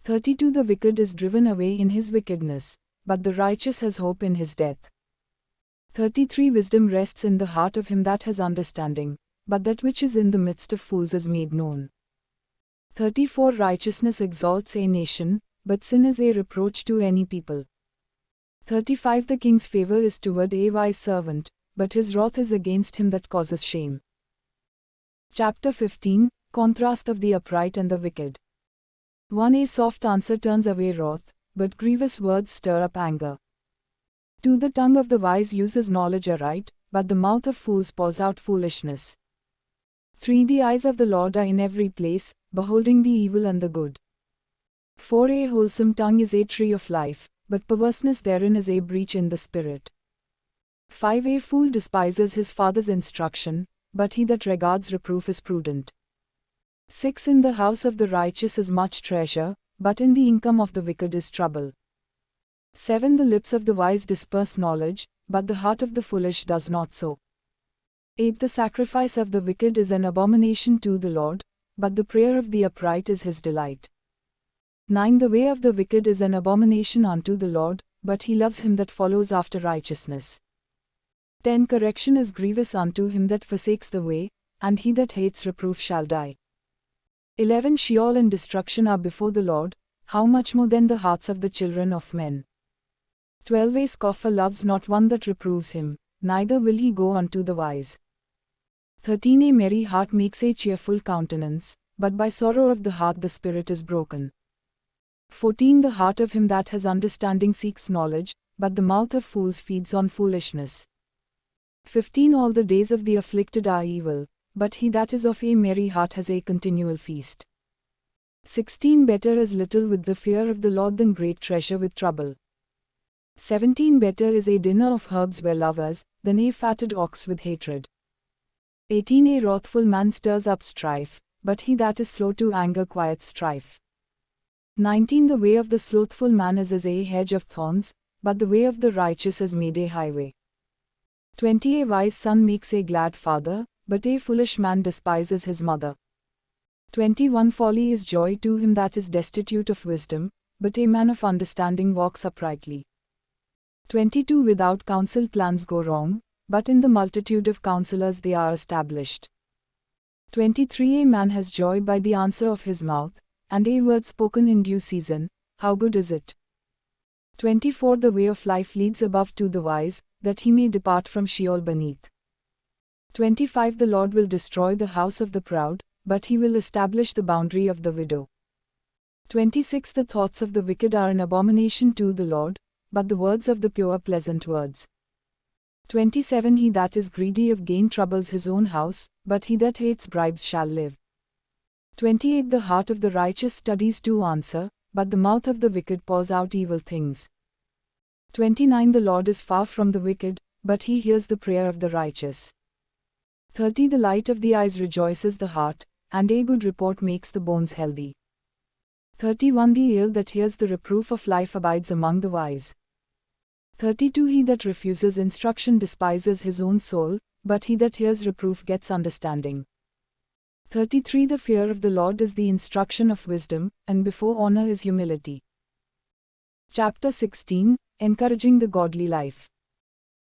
32. The wicked is driven away in his wickedness, but the righteous has hope in his death. 33 Wisdom rests in the heart of him that has understanding, but that which is in the midst of fools is made known. 34 Righteousness exalts a nation, but sin is a reproach to any people. 35 The king's favor is toward a wise servant, but his wrath is against him that causes shame. Chapter 15 Contrast of the upright and the wicked. 1 A soft answer turns away wrath, but grievous words stir up anger. 2 The tongue of the wise uses knowledge aright, but the mouth of fools pours out foolishness. 3 The eyes of the Lord are in every place, beholding the evil and the good. 4 A wholesome tongue is a tree of life, but perverseness therein is a breach in the spirit. 5 A fool despises his father's instruction, but he that regards reproof is prudent. 6 In the house of the righteous is much treasure, but in the income of the wicked is trouble. 7 The lips of the wise disperse knowledge, but the heart of the foolish does not so. 8 The sacrifice of the wicked is an abomination to the Lord, but the prayer of the upright is his delight. 9 The way of the wicked is an abomination unto the Lord, but he loves him that follows after righteousness. 10 Correction is grievous unto him that forsakes the way, and he that hates reproof shall die. 11 Sheol and destruction are before the Lord, how much more than the hearts of the children of men. 12 A scoffer loves not one that reproves him, neither will he go unto the wise. 13 A merry heart makes a cheerful countenance, but by sorrow of the heart the spirit is broken. 14 The heart of him that has understanding seeks knowledge, but the mouth of fools feeds on foolishness. 15 All the days of the afflicted are evil, but he that is of a merry heart has a continual feast. 16 Better is little with the fear of the Lord than great treasure with trouble. 17 Better is a dinner of herbs where lovers, than a fatted ox with hatred. 18 A wrathful man stirs up strife, but he that is slow to anger quiets strife. 19 The way of the slothful man is as a hedge of thorns, but the way of the righteous is made a highway. 20 A wise son makes a glad father, but a foolish man despises his mother. 21 Folly is joy to him that is destitute of wisdom, but a man of understanding walks uprightly. 22 Without counsel plans go wrong, but in the multitude of counselors they are established. 23 A man has joy by the answer of his mouth, and a word spoken in due season, how good is it? 24 The way of life leads above to the wise, that he may depart from Sheol beneath. 25 The Lord will destroy the house of the proud, but he will establish the boundary of the widow. 26 The thoughts of the wicked are an abomination to the Lord, but the words of the pure are pleasant words. 27 He that is greedy of gain troubles his own house, but he that hates bribes shall live. 28 The heart of the righteous studies to answer, but the mouth of the wicked pours out evil things. 29 The Lord is far from the wicked, but he hears the prayer of the righteous. 30 The light of the eyes rejoices the heart, and a good report makes the bones healthy. 31 The ear that hears the reproof of life abides among the wise. 32 He that refuses instruction despises his own soul, but he that hears reproof gets understanding. 33 The fear of the Lord is the instruction of wisdom, and before honor is humility. Chapter 16 Encouraging the godly life.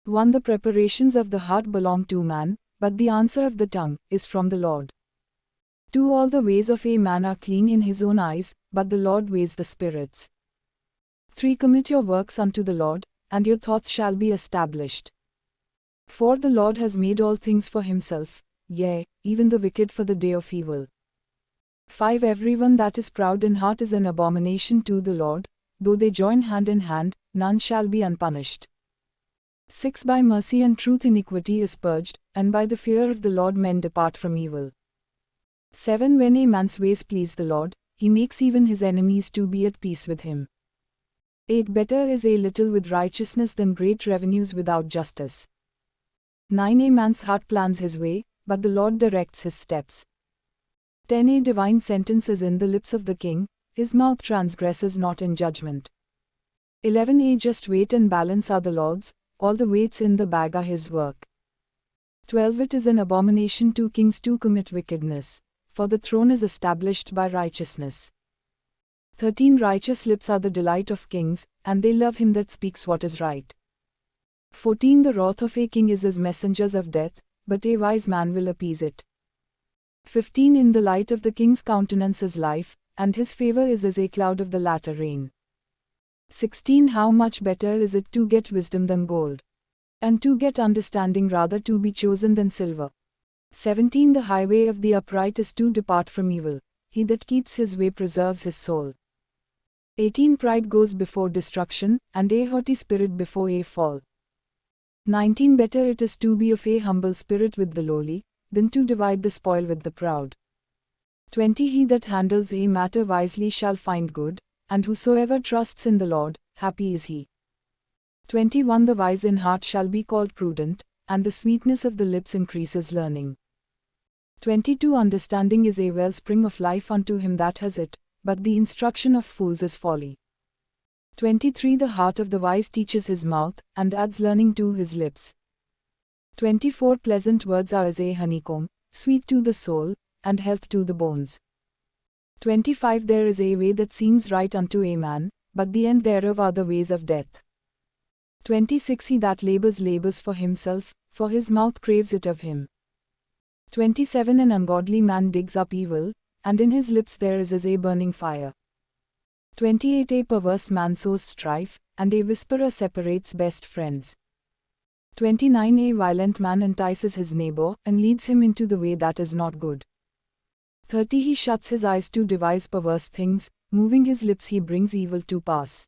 1 The preparations of the heart belong to man, but the answer of the tongue is from the Lord. 2 All the ways of a man are clean in his own eyes, but the Lord weighs the spirits. 3 Commit your works unto the Lord, and your thoughts shall be established. 4 The Lord has made all things for himself, yea, even the wicked for the day of evil. 5 Everyone that is proud in heart is an abomination to the Lord, though they join hand in hand, none shall be unpunished. 6 By mercy and truth iniquity is purged, and by the fear of the Lord men depart from evil. 7 When a man's ways please the Lord, he makes even his enemies to be at peace with him. 8 Better is a little with righteousness than great revenues without justice. 9 A man's heart plans his way, but the Lord directs his steps. 10 A divine sentence is in the lips of the king, his mouth transgresses not in judgment. 11 A just weight and balance are the Lord's, all the weights in the bag are his work. 12 It is an abomination to kings to commit wickedness, for the throne is established by righteousness. 13 Righteous lips are the delight of kings, and they love him that speaks what is right. 14 The wrath of a king is as messengers of death, but a wise man will appease it. 15 In the light of the king's countenance is life, and his favor is as a cloud of the latter rain. 16 How much better is it to get wisdom than gold, and to get understanding rather to be chosen than silver. 17 The highway of the upright is to depart from evil, he that keeps his way preserves his soul. 18 Pride goes before destruction, and a haughty spirit before a fall. 19 Better it is to be of a humble spirit with the lowly, than to divide the spoil with the proud. 20 He that handles a matter wisely shall find good, and whosoever trusts in the Lord, happy is he. 21 The wise in heart shall be called prudent, and the sweetness of the lips increases learning. 22 Understanding is a wellspring of life unto him that has it, but the instruction of fools is folly. 23 The heart of the wise teaches his mouth, and adds learning to his lips. 24 Pleasant words are as a honeycomb, sweet to the soul, and health to the bones. 25 There is a way that seems right unto a man, but the end thereof are the ways of death. 26 He that labors for himself, for his mouth craves it of him. 27 An ungodly man digs up evil, and in his lips there is as a burning fire. 28 A perverse man sows strife, and a whisperer separates best friends. 29 A violent man entices his neighbor, and leads him into the way that is not good. 30 He shuts his eyes to devise perverse things, moving his lips he brings evil to pass.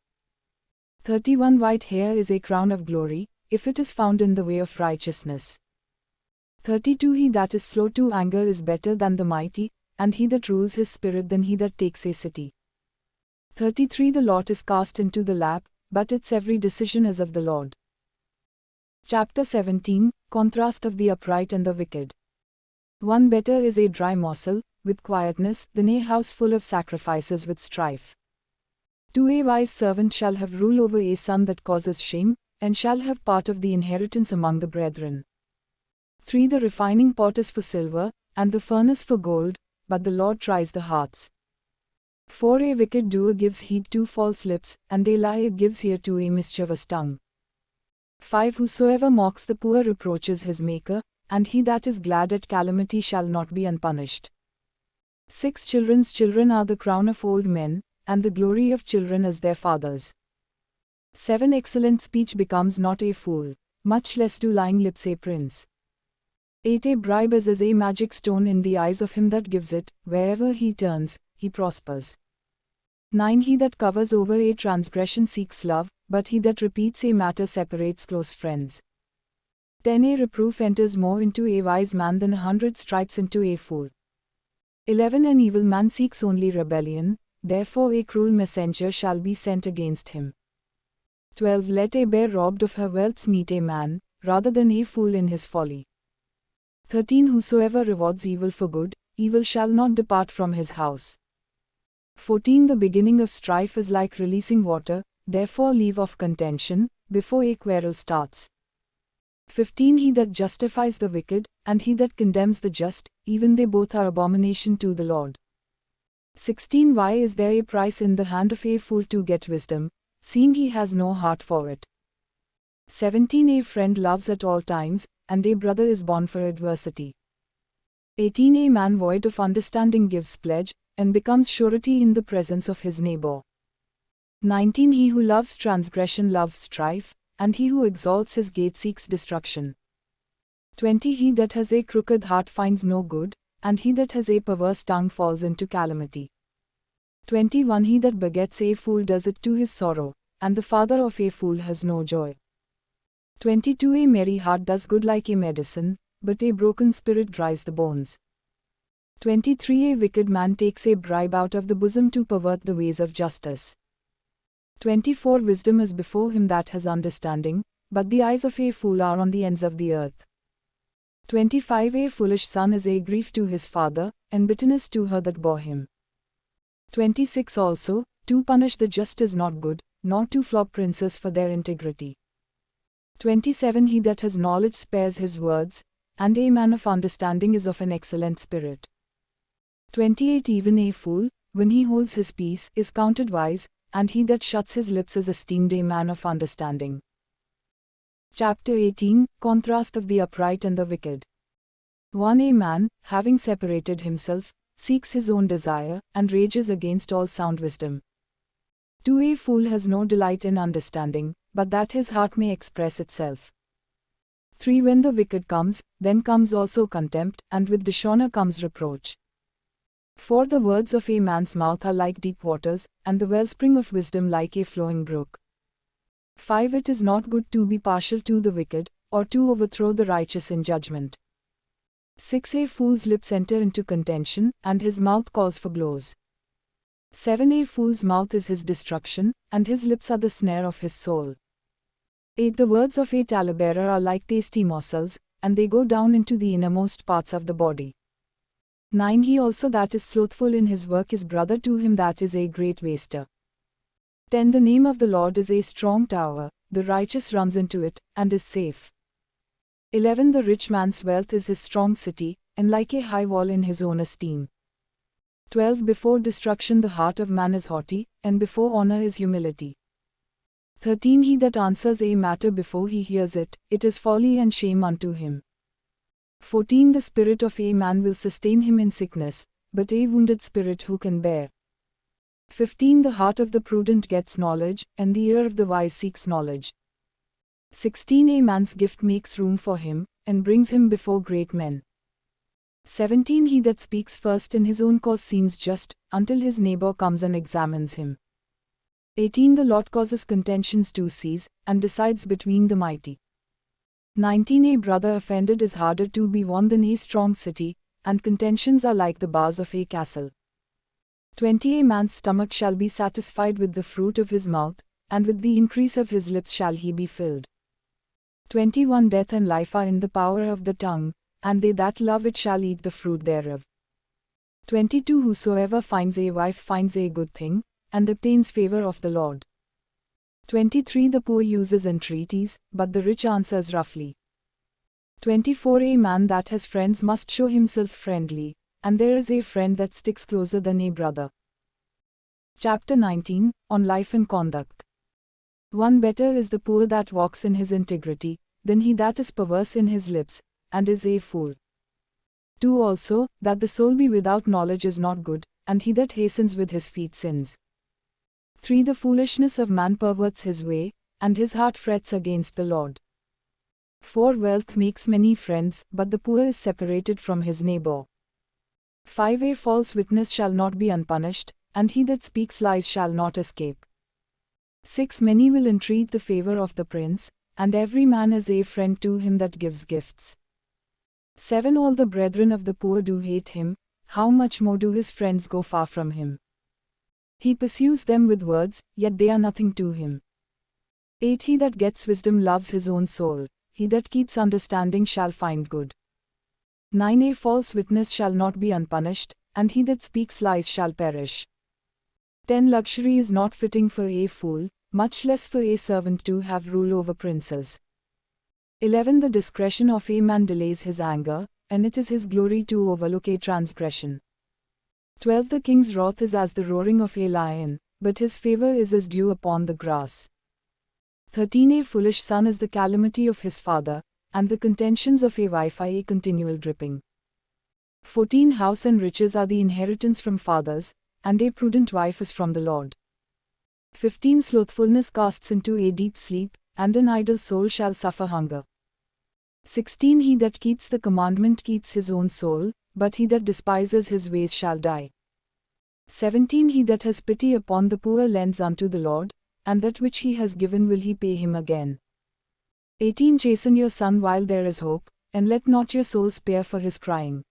31 White hair is a crown of glory, if it is found in the way of righteousness. 32 He that is slow to anger is better than the mighty, and he that rules his spirit than he that takes a city. 33 The lot is cast into the lap, but its every decision is of the Lord. Chapter 17 Contrast of the upright and the wicked. 1 Better is a dry morsel, with quietness, than a house full of sacrifices with strife. 2 A wise servant shall have rule over a son that causes shame, and shall have part of the inheritance among the brethren. 3 The refining pot is for silver, and the furnace for gold, but the Lord tries the hearts. 4 A wicked doer gives heed to false lips, and a liar gives ear to a mischievous tongue. 5 Whosoever mocks the poor reproaches his Maker, and he that is glad at calamity shall not be unpunished. 6 Children's children are the crown of old men, and the glory of children is their fathers. 7 Excellent speech becomes not a fool, much less do lying lips a prince. 8 A bribe is as a magic stone in the eyes of him that gives it, wherever he turns, he prospers. 9 He that covers over a transgression seeks love, but he that repeats a matter separates close friends. 10 A reproof enters more into a wise man than 100 stripes into a fool. 11 An evil man seeks only rebellion, therefore a cruel messenger shall be sent against him. 12 Let a bear robbed of her wealth meet a man, rather than a fool in his folly. 13 Whosoever rewards evil for good, evil shall not depart from his house. 14 The beginning of strife is like releasing water, therefore leave off contention, before a quarrel starts. 15 He that justifies the wicked, and he that condemns the just, even they both are abomination to the Lord. 16 Why is there a price in the hand of a fool to get wisdom, seeing he has no heart for it? 17 A friend loves at all times, and a brother is born for adversity. 18 A man void of understanding gives pledge, and becomes surety in the presence of his neighbor. 19 He who loves transgression loves strife, and he who exalts his gate seeks destruction. 20 He that has a crooked heart finds no good, and he that has a perverse tongue falls into calamity. 21 He that begets a fool does it to his sorrow, and the father of a fool has no joy. 22 A merry heart does good like a medicine, but a broken spirit dries the bones. 23 A wicked man takes a bribe out of the bosom to pervert the ways of justice. 24 Wisdom is before him that has understanding, but the eyes of a fool are on the ends of the earth. 25 A foolish son is a grief to his father, and bitterness to her that bore him. 26 Also, to punish the just is not good, nor to flog princes for their integrity. 27 He that has knowledge spares his words, and a man of understanding is of an excellent spirit. 28 Even a fool, when he holds his peace, is counted wise, and he that shuts his lips is esteemed a man of understanding. Chapter 18, Contrast of the Upright and the Wicked. 1. A man, having separated himself, seeks his own desire, and rages against all sound wisdom. 2. A fool has no delight in understanding, but that his heart may express itself. 3. When the wicked comes, then comes also contempt, and with dishonor comes reproach. 4. The words of a man's mouth are like deep waters, and the wellspring of wisdom like a flowing brook. 5. It is not good to be partial to the wicked, or to overthrow the righteous in judgment. 6. A fool's lips enter into contention, and his mouth calls for blows. 7. A fool's mouth is his destruction, and his lips are the snare of his soul. 8. The words of a talebearer are like tasty morsels, and they go down into the innermost parts of the body. 9. He also that is slothful in his work is brother to him that is a great waster. 10. The name of the Lord is a strong tower, the righteous runs into it, and is safe. 11. The rich man's wealth is his strong city, and like a high wall in his own esteem. 12. Before destruction the heart of man is haughty, and before honor is humility. 13. He that answers a matter before he hears it, it is folly and shame unto him. 14. The spirit of a man will sustain him in sickness, but a wounded spirit who can bear? 15. The heart of the prudent gets knowledge, and the ear of the wise seeks knowledge. 16. A man's gift makes room for him, and brings him before great men. 17. He that speaks first in his own cause seems just, until his neighbor comes and examines him. 18. The Lord causes contentions to cease, and decides between the mighty. 19. A brother offended is harder to be won than a strong city, and contentions are like the bars of a castle. 20. A man's stomach shall be satisfied with the fruit of his mouth, and with the increase of his lips shall he be filled. 21. Death and life are in the power of the tongue, and they that love it shall eat the fruit thereof. 22. Whosoever finds a wife finds a good thing, and obtains favor of the Lord. 23. The poor uses entreaties, but the rich answers roughly. 24. A man that has friends must show himself friendly, and there is a friend that sticks closer than a brother. Chapter 19, On Life and Conduct. 1. Better is the poor that walks in his integrity, than he that is perverse in his lips, and is a fool. 2. Also, that the soul be without knowledge is not good, and he that hastens with his feet sins. 3. The foolishness of man perverts his way, and his heart frets against the Lord. 4. Wealth makes many friends, but the poor is separated from his neighbor. 5. A false witness shall not be unpunished, and he that speaks lies shall not escape. 6. Many will entreat the favor of the prince, and every man is a friend to him that gives gifts. 7. All the brethren of the poor do hate him, how much more do his friends go far from him? He pursues them with words, yet they are nothing to him. 8. He that gets wisdom loves his own soul, he that keeps understanding shall find good. 9. A false witness shall not be unpunished, and he that speaks lies shall perish. 10. Luxury is not fitting for a fool, much less for a servant to have rule over princes. 11. The discretion of a man delays his anger, and it is his glory to overlook a transgression. 12. The king's wrath is as the roaring of a lion, but his favor is as dew upon the grass. 13. A foolish son is the calamity of his father, and the contentions of a wife are a continual dripping. 14. House and riches are the inheritance from fathers, and a prudent wife is from the Lord. 15. Slothfulness casts into a deep sleep, and an idle soul shall suffer hunger. 16. He that keeps the commandment keeps his own soul, but he that despises his ways shall die. 17. He that has pity upon the poor lends unto the Lord, and that which he has given will he pay him again. 18. Chasten your son while there is hope, and let not your soul spare for his crying.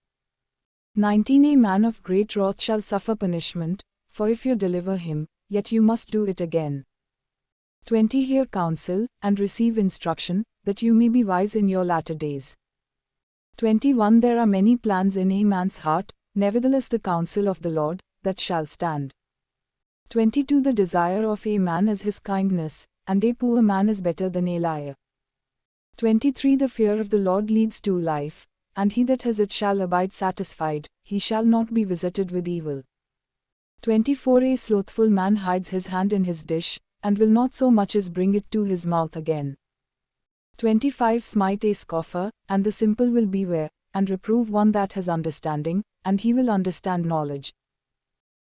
19. A man of great wrath shall suffer punishment, for if you deliver him, yet you must do it again. 20. Hear counsel, and receive instruction, that you may be wise in your latter days. 21. There are many plans in a man's heart, nevertheless the counsel of the Lord, that shall stand. 22. The desire of a man is his kindness, and a poor man is better than a liar. 23. The fear of the Lord leads to life, and he that has it shall abide satisfied, he shall not be visited with evil. 24. A slothful man hides his hand in his dish, and will not so much as bring it to his mouth again. 25 Smite a scoffer, and the simple will beware, and reprove one that has understanding, and he will understand knowledge.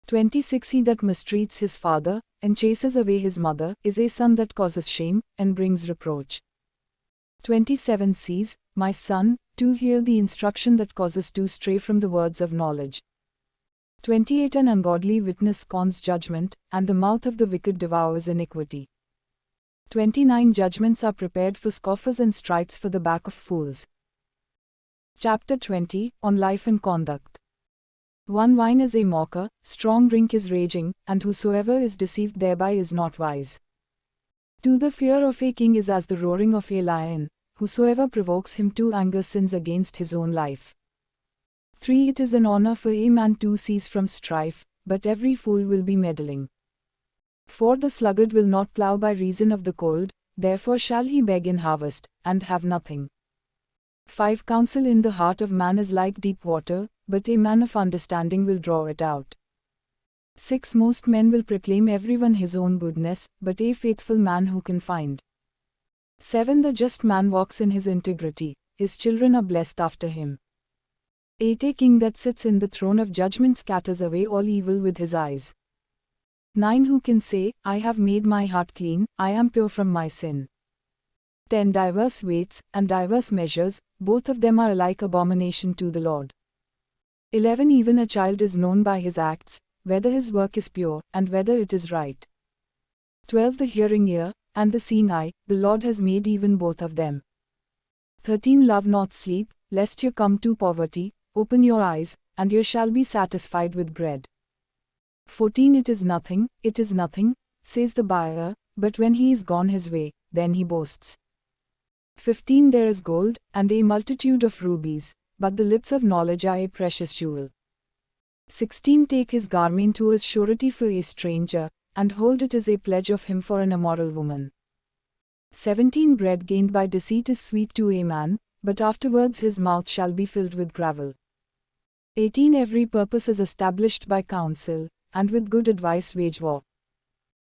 26 He that mistreats his father, and chases away his mother, is a son that causes shame, and brings reproach. 27 Cease, my son, to hear the instruction that causes to stray from the words of knowledge. 28 An ungodly witness scorns judgment, and the mouth of the wicked devours iniquity. 29 Judgments are prepared for scoffers and stripes for the back of fools. Chapter 20, On Life and Conduct. 1 Wine is a mocker, strong drink is raging, and whosoever is deceived thereby is not wise. 2 The fear of a king is as the roaring of a lion, whosoever provokes him to anger sins against his own life. 3 It is an honor for a man to cease from strife, but every fool will be meddling. 4 The sluggard will not plough by reason of the cold, therefore shall he beg in harvest, and have nothing. 5 Counsel in the heart of man is like deep water, but a man of understanding will draw it out. 6 Most men will proclaim everyone his own goodness, but a faithful man who can find. 7 The just man walks in his integrity, his children are blessed after him. 8 A king that sits in the throne of judgment scatters away all evil with his eyes. 9 Who can say, I have made my heart clean, I am pure from my sin. 10 Diverse weights, and diverse measures, both of them are alike abomination to the Lord. 11 Even a child is known by his acts, whether his work is pure, and whether it is right. 12 The hearing ear, and the seeing eye, the Lord has made even both of them. 13 Love not sleep, lest you come to poverty, open your eyes, and you shall be satisfied with bread. 14 It is nothing, says the buyer, but when he is gone his way, then he boasts. 15 There is gold, and a multitude of rubies, but the lips of knowledge are a precious jewel. 16 Take his garment to as surety for a stranger, and hold it as a pledge of him for an immoral woman. 17 Bread gained by deceit is sweet to a man, but afterwards his mouth shall be filled with gravel. 18 Every purpose is established by counsel, and with good advice wage war.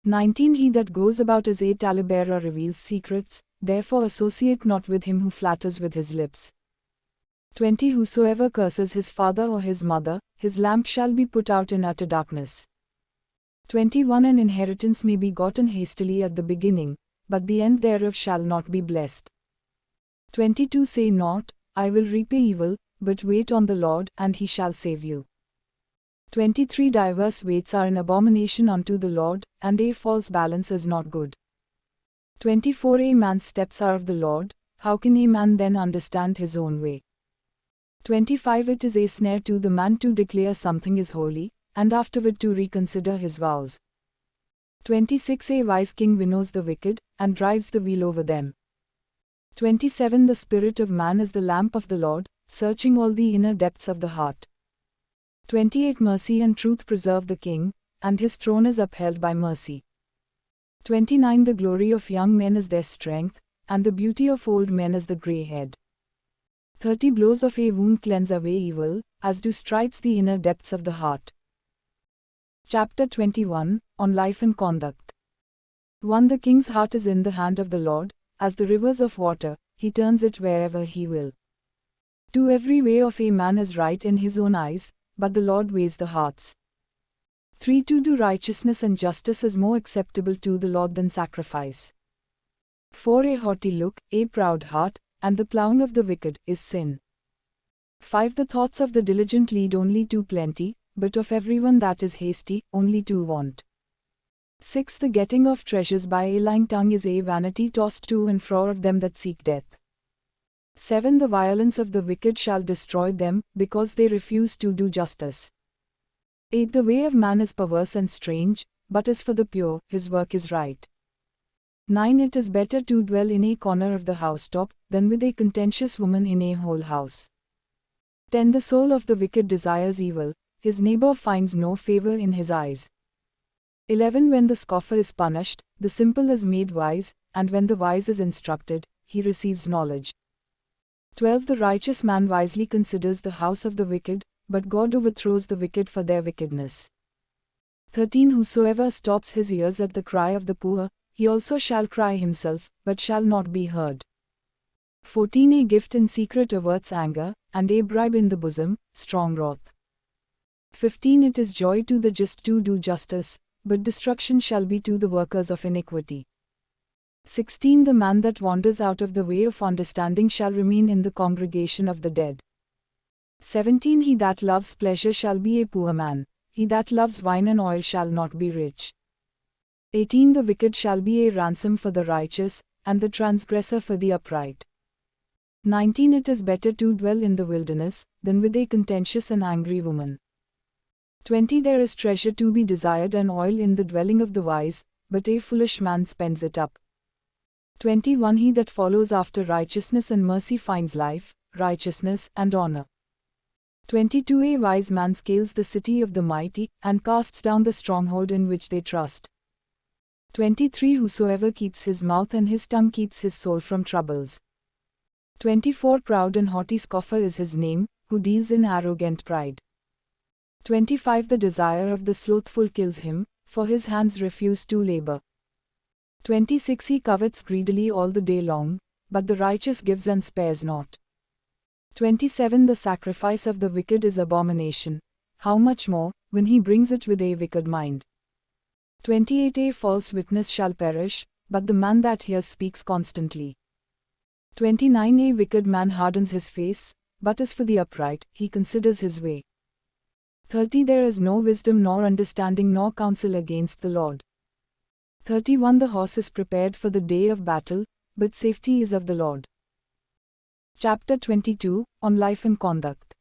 19 He that goes about as a talebearer reveals secrets, therefore associate not with him who flatters with his lips. 20 Whosoever curses his father or his mother, his lamp shall be put out in utter darkness. 21 An inheritance may be gotten hastily at the beginning, but the end thereof shall not be blessed. 22 Say not, I will repay evil, but wait on the Lord, and he shall save you. 23 Diverse weights are an abomination unto the Lord, and a false balance is not good. 24 A man's steps are of the Lord, how can a man then understand his own way? 25 It is a snare to the man to declare something is holy, and afterward to reconsider his vows. 26 A wise king winnows the wicked, and drives the wheel over them. 27 The spirit of man is the lamp of the Lord, searching all the inner depths of the heart. 28 Mercy and truth preserve the king, and his throne is upheld by mercy. 29 The glory of young men is their strength, and the beauty of old men is the grey head. 30 Blows of a wound cleanse away evil, as do stripes the inner depths of the heart. Chapter 21, On Life and Conduct. 1 The king's heart is in the hand of the Lord, as the rivers of water, he turns it wherever he will. 2 Every way of a man is right in his own eyes, but the Lord weighs the hearts. 3 To do righteousness and justice is more acceptable to the Lord than sacrifice. 4 A haughty look, a proud heart, and the plowing of the wicked, is sin. 5 The thoughts of the diligent lead only to plenty, but of everyone that is hasty, only to want. 6 The getting of treasures by a lying tongue is a vanity tossed to and fro of them that seek death. 7 The violence of the wicked shall destroy them, because they refuse to do justice. 8 The way of man is perverse and strange, but as for the pure, his work is right. 9 It is better to dwell in a corner of the housetop, than with a contentious woman in a whole house. 10 The soul of the wicked desires evil, his neighbor finds no favor in his eyes. 11 When the scoffer is punished, the simple is made wise, and when the wise is instructed, he receives knowledge. 12 The righteous man wisely considers the house of the wicked, but God overthrows the wicked for their wickedness. 13 Whosoever stops his ears at the cry of the poor, he also shall cry himself, but shall not be heard. 14 A gift in secret averts anger, and a bribe in the bosom, strong wrath. 15 It is joy to the just to do justice, but destruction shall be to the workers of iniquity. 16 The man that wanders out of the way of understanding shall remain in the congregation of the dead. 17 He that loves pleasure shall be a poor man, he that loves wine and oil shall not be rich. 18 The wicked shall be a ransom for the righteous, and the transgressor for the upright. 19 It is better to dwell in the wilderness, than with a contentious and angry woman. 20 There is treasure to be desired and oil in the dwelling of the wise, but a foolish man spends it up. 21 He that follows after righteousness and mercy finds life, righteousness, and honor. 22 A wise man scales the city of the mighty, and casts down the stronghold in which they trust. 23 Whosoever keeps his mouth and his tongue keeps his soul from troubles. 24 Proud and haughty scoffer is his name, who deals in arrogant pride. 25 The desire of the slothful kills him, for his hands refuse to labor. 26 He covets greedily all the day long, but the righteous gives and spares not. 27 The sacrifice of the wicked is abomination, how much more, when he brings it with a wicked mind. 28 A false witness shall perish, but the man that hears speaks constantly. 29 A wicked man hardens his face, but as for the upright, he considers his way. 30 There is no wisdom nor understanding nor counsel against the Lord. 31 The horse is prepared for the day of battle, but safety is of the Lord. Chapter 22, On Life and Conduct.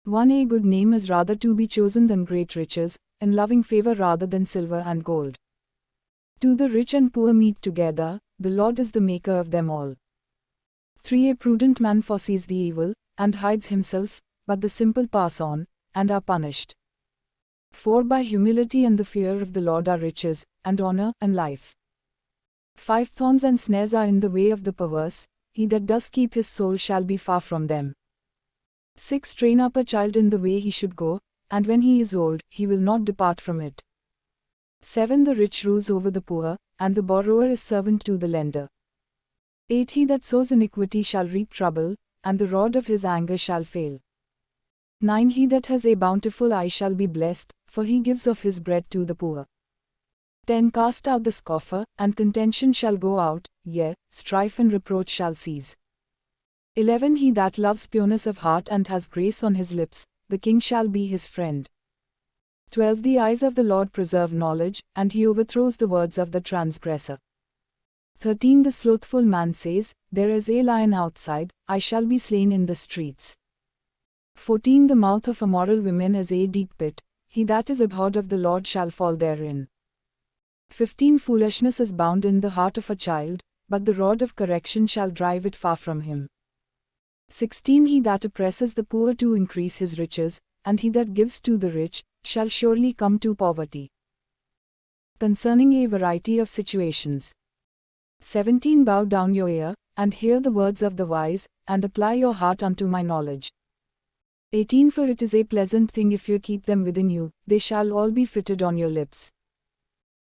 1 A good name is rather to be chosen than great riches, and loving favor rather than silver and gold. 2 The rich and poor meet together, the Lord is the maker of them all. 3 A prudent man foresees the evil, and hides himself, but the simple pass on, and are punished. 4 By humility and the fear of the Lord are riches, and honor, and life. 5 Thorns and snares are in the way of the perverse, he that does keep his soul shall be far from them. 6 Train up a child in the way he should go, and when he is old, he will not depart from it. 7 The rich rules over the poor, and the borrower is servant to the lender. 8 He that sows iniquity shall reap trouble, and the rod of his anger shall fail. 9 He that has a bountiful eye shall be blessed, for he gives of his bread to the poor. 10 Cast out the scoffer, and contention shall go out, yea, strife and reproach shall cease. 11 He that loves pureness of heart and has grace on his lips, the king shall be his friend. 12 The eyes of the Lord preserve knowledge, and he overthrows the words of the transgressor. 13 The slothful man says, There is a lion outside, I shall be slain in the streets. 14 The mouth of immoral women is a deep pit, he that is abhorred of the Lord shall fall therein. 15 Foolishness is bound in the heart of a child, but the rod of correction shall drive it far from him. 16 He that oppresses the poor to increase his riches, and he that gives to the rich, shall surely come to poverty. Concerning a variety of situations. 17 Bow down your ear, and hear the words of the wise, and apply your heart unto my knowledge. 18 For it is a pleasant thing if you keep them within you, they shall all be fitted on your lips.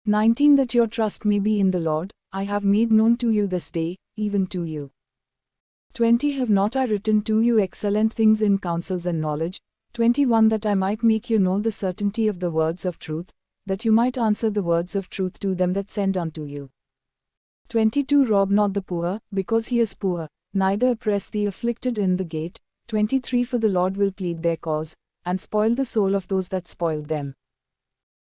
19 That your trust may be in the Lord, I have made known to you this day, even to you. 20 Have not I written to you excellent things in counsels and knowledge? 21 That I might make you know the certainty of the words of truth, that you might answer the words of truth to them that send unto you. 22 Rob not the poor, because he is poor, neither oppress the afflicted in the gate. 23 For the Lord will plead their cause, and spoil the soul of those that spoiled them.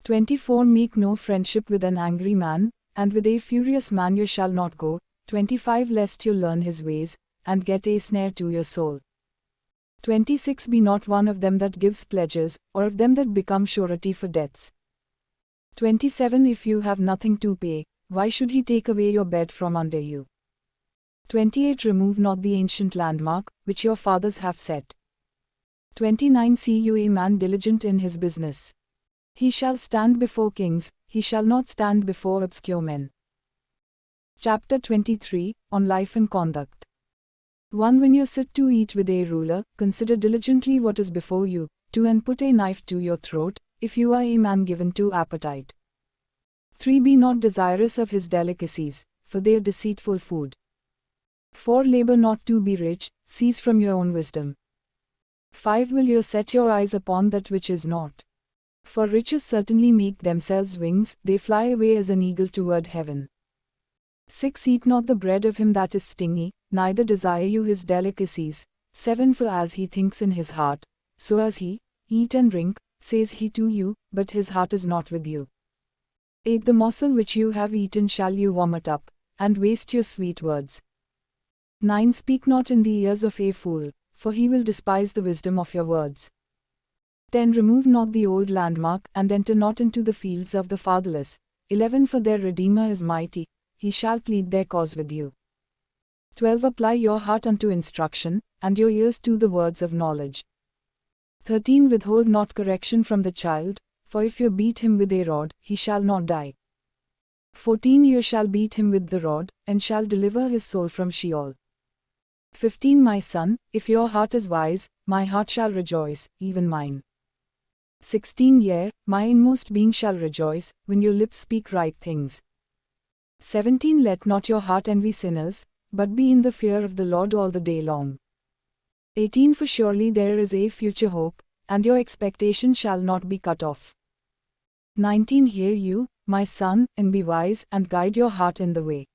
24 Make no friendship with an angry man, and with a furious man you shall not go. 25 Lest you learn his ways, and get a snare to your soul. 26 Be not one of them that gives pledges, or of them that become surety for debts. 27 If you have nothing to pay, why should he take away your bed from under you? 28 Remove not the ancient landmark, which your fathers have set. 29 See you a man diligent in his business. He shall stand before kings, he shall not stand before obscure men. Chapter 23, On Life and Conduct. 1 When you sit to eat with a ruler, consider diligently what is before you. 2 And put a knife to your throat, if you are a man given to appetite. 3 Be not desirous of his delicacies, for they are deceitful food. 4. Labor not to be rich, cease from your own wisdom. 5. Will you set your eyes upon that which is not? For riches certainly make themselves wings, they fly away as an eagle toward heaven. 6. Eat not the bread of him that is stingy, neither desire you his delicacies. 7. For as he thinks in his heart, so as he, eat and drink, says he to you, but his heart is not with you. 8. The morsel which you have eaten shall you vomit up, and waste your sweet words. 9. Speak not in the ears of a fool, for he will despise the wisdom of your words. 10. Remove not the old landmark, and enter not into the fields of the fatherless. 11. For their Redeemer is mighty, he shall plead their cause with you. 12. Apply your heart unto instruction, and your ears to the words of knowledge. 13. Withhold not correction from the child, for if you beat him with a rod, he shall not die. 14. You shall beat him with the rod, and shall deliver his soul from Sheol. 15. My son, if your heart is wise, my heart shall rejoice, even mine. 16. Yea, my inmost being shall rejoice, when your lips speak right things. 17. Let not your heart envy sinners, but be in the fear of the Lord all the day long. 18. For surely there is a future hope, and your expectation shall not be cut off. 19. Hear you, my son, and be wise, and guide your heart in the way.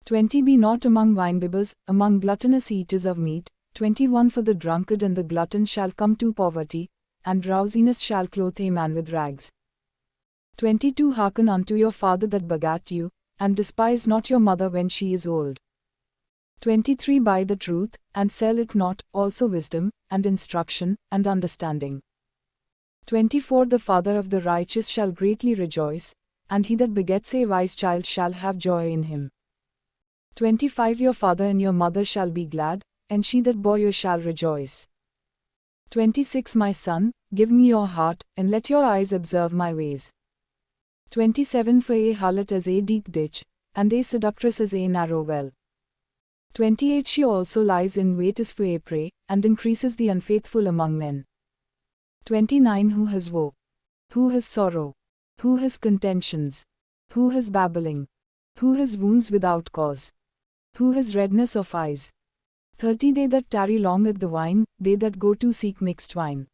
20. Be not among winebibbers, among gluttonous eaters of meat. 21. For the drunkard and the glutton shall come to poverty, and drowsiness shall clothe a man with rags. 22. Hearken unto your father that begat you, and despise not your mother when she is old. 23. Buy the truth, and sell it not, also wisdom, and instruction, and understanding. 24. The father of the righteous shall greatly rejoice, and he that begets a wise child shall have joy in him. 25. Your father and your mother shall be glad, and she that bore you shall rejoice. 26. My son, give me your heart, and let your eyes observe my ways. 27. For a harlot is a deep ditch, and a seductress is a narrow well. 28. She also lies in wait as for a prey, and increases the unfaithful among men. 29. Who has woe? Who has sorrow? Who has contentions? Who has babbling? Who has wounds without cause? Who has redness of eyes? 30. They that tarry long at the wine, they that go to seek mixed wine.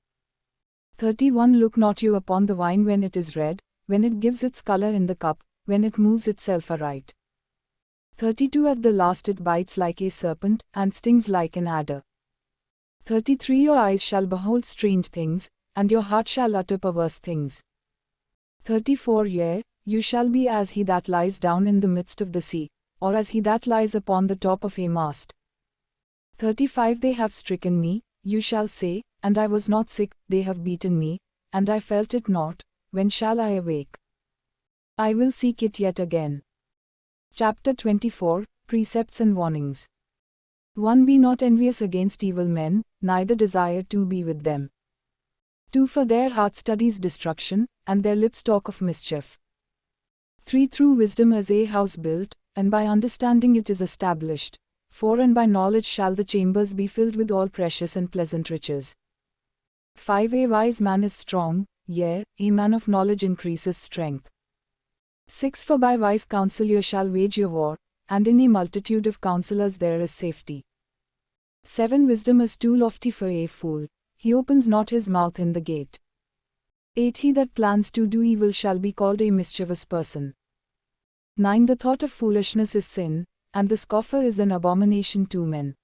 31. Look not you upon the wine when it is red, when it gives its color in the cup, when it moves itself aright. 32. At the last it bites like a serpent, and stings like an adder. 33. Your eyes shall behold strange things, and your heart shall utter perverse things. 34. Yea, you shall be as he that lies down in the midst of the sea, or as he that lies upon the top of a mast. 35. They have stricken me, you shall say, and I was not sick, they have beaten me, and I felt it not, when shall I awake? I will seek it yet again. Chapter 24, Precepts and Warnings. 1. Be not envious against evil men, neither desire to be with them. 2. For their heart studies destruction, and their lips talk of mischief. 3. Through wisdom is a house built, and by understanding it is established. 4. And by knowledge shall the chambers be filled with all precious and pleasant riches. 5. A wise man is strong, yea, a man of knowledge increases strength. 6. For by wise counsel you shall wage your war, and in a multitude of counselors there is safety. 7. Wisdom is too lofty for a fool, he opens not his mouth in the gate. 8. He that plans to do evil shall be called a mischievous person. 9. The thought of foolishness is sin, and the scoffer is an abomination to men.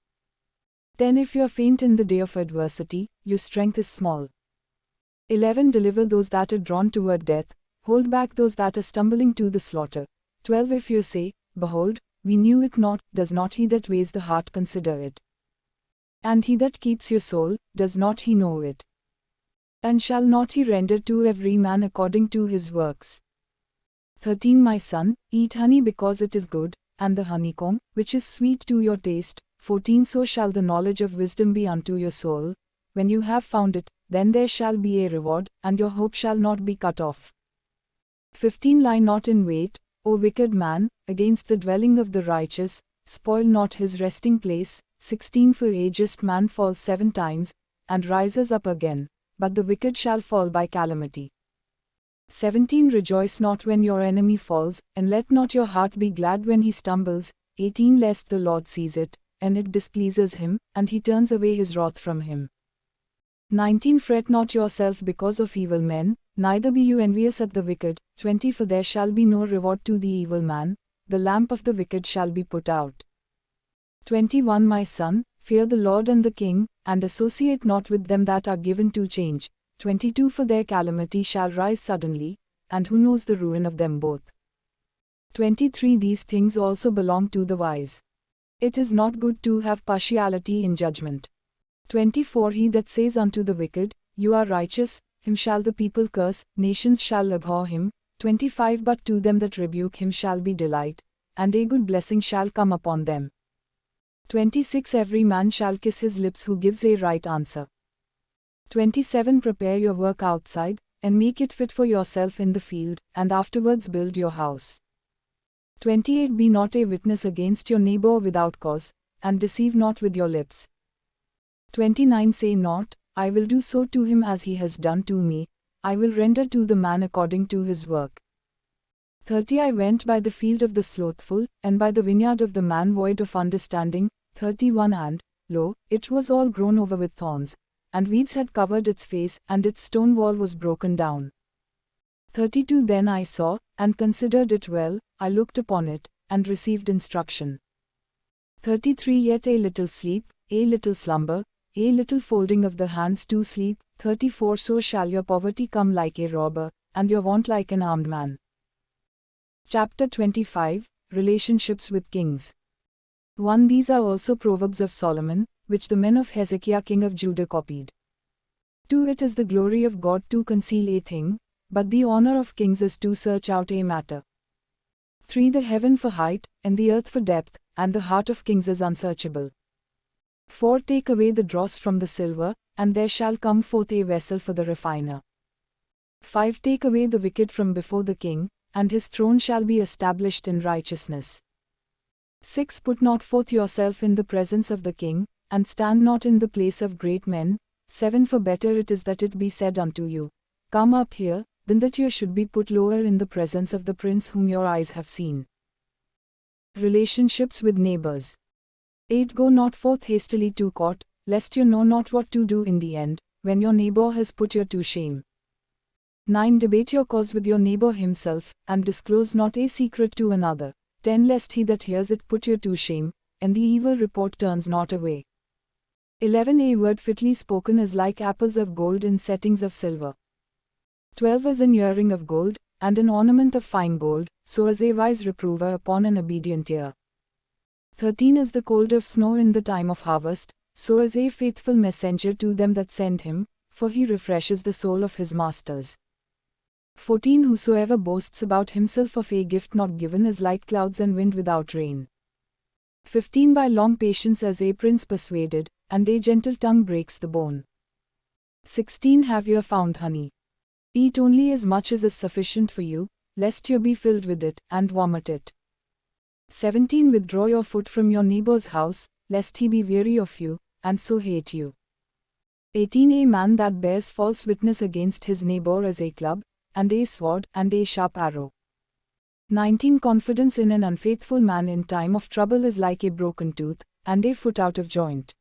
10. If you are faint in the day of adversity, your strength is small. 11. Deliver those that are drawn toward death, hold back those that are stumbling to the slaughter. 12. If you say, Behold, we knew it not, does not he that weighs the heart consider it? And he that keeps your soul, does not he know it? And shall not he render to every man according to his works? 13. My son, eat honey because it is good, and the honeycomb, which is sweet to your taste. 14. So shall the knowledge of wisdom be unto your soul. When you have found it, then there shall be a reward, and your hope shall not be cut off. 15. Lie not in wait, O wicked man, against the dwelling of the righteous, spoil not his resting place. 16. For a just man falls 7 times, and rises up again, but the wicked shall fall by calamity. 17. Rejoice not when your enemy falls, and let not your heart be glad when he stumbles. 18 Lest the Lord sees it, and it displeases him, and he turns away his wrath from him. 19 Fret not yourself because of evil men, neither be you envious at the wicked. 20 For there shall be no reward to the evil man, the lamp of the wicked shall be put out. 21 My son, fear the Lord and the king, and associate not with them that are given to change. 22 For their calamity shall rise suddenly, and who knows the ruin of them both. 23 These things also belong to the wise. It is not good to have partiality in judgment. 24 He that says unto the wicked, You are righteous, him shall the people curse, nations shall abhor him. 25 But to them that rebuke him shall be delight, and a good blessing shall come upon them. 26 Every man shall kiss his lips who gives a right answer. 27 Prepare your work outside, and make it fit for yourself in the field, and afterwards build your house. 28 Be not a witness against your neighbor without cause, and deceive not with your lips. 29 Say not, I will do so to him as he has done to me, I will render to the man according to his work. 30 I went by the field of the slothful, and by the vineyard of the man void of understanding. 31 And, lo, it was all grown over with thorns, and weeds had covered its face, and its stone wall was broken down. 32 Then I saw, and considered it well, I looked upon it, and received instruction. 33 Yet a little sleep, a little slumber, a little folding of the hands to sleep. 34 So shall your poverty come like a robber, and your want like an armed man. Chapter 25 Relationships with Kings. 1 These are also Proverbs of Solomon, which the men of Hezekiah king of Judah copied. 2 It is the glory of God to conceal a thing, but the honor of kings is to search out a matter. 3 The heaven for height, and the earth for depth, and the heart of kings is unsearchable. 4 Take away the dross from the silver, and there shall come forth a vessel for the refiner. 5 Take away the wicked from before the king, and his throne shall be established in righteousness. 6 Put not forth yourself in the presence of the king, and stand not in the place of great men. 7 For better it is that it be said unto you, Come up here, than that you should be put lower in the presence of the prince whom your eyes have seen. Relationships with neighbors. 8 Go not forth hastily to court, lest you know not what to do in the end, when your neighbor has put you to shame. 9 Debate your cause with your neighbor himself, and disclose not a secret to another. 10 Lest he that hears it put you to shame, and the evil report turns not away. 11 A word fitly spoken is like apples of gold in settings of silver. 12 As an earring of gold, and an ornament of fine gold, so is a wise reprover upon an obedient ear. 13 Is the cold of snow in the time of harvest, so is a faithful messenger to them that send him, for he refreshes the soul of his masters. 14 Whosoever boasts about himself of a gift not given is like clouds and wind without rain. 15 By long patience is a prince persuaded, and a gentle tongue breaks the bone. 16 Have you found honey? Eat only as much as is sufficient for you, lest you be filled with it, and vomit it. 17 Withdraw your foot from your neighbor's house, lest he be weary of you, and so hate you. 18 A man that bears false witness against his neighbor is a club, and a sword, and a sharp arrow. 19 Confidence in an unfaithful man in time of trouble is like a broken tooth, and a foot out of joint.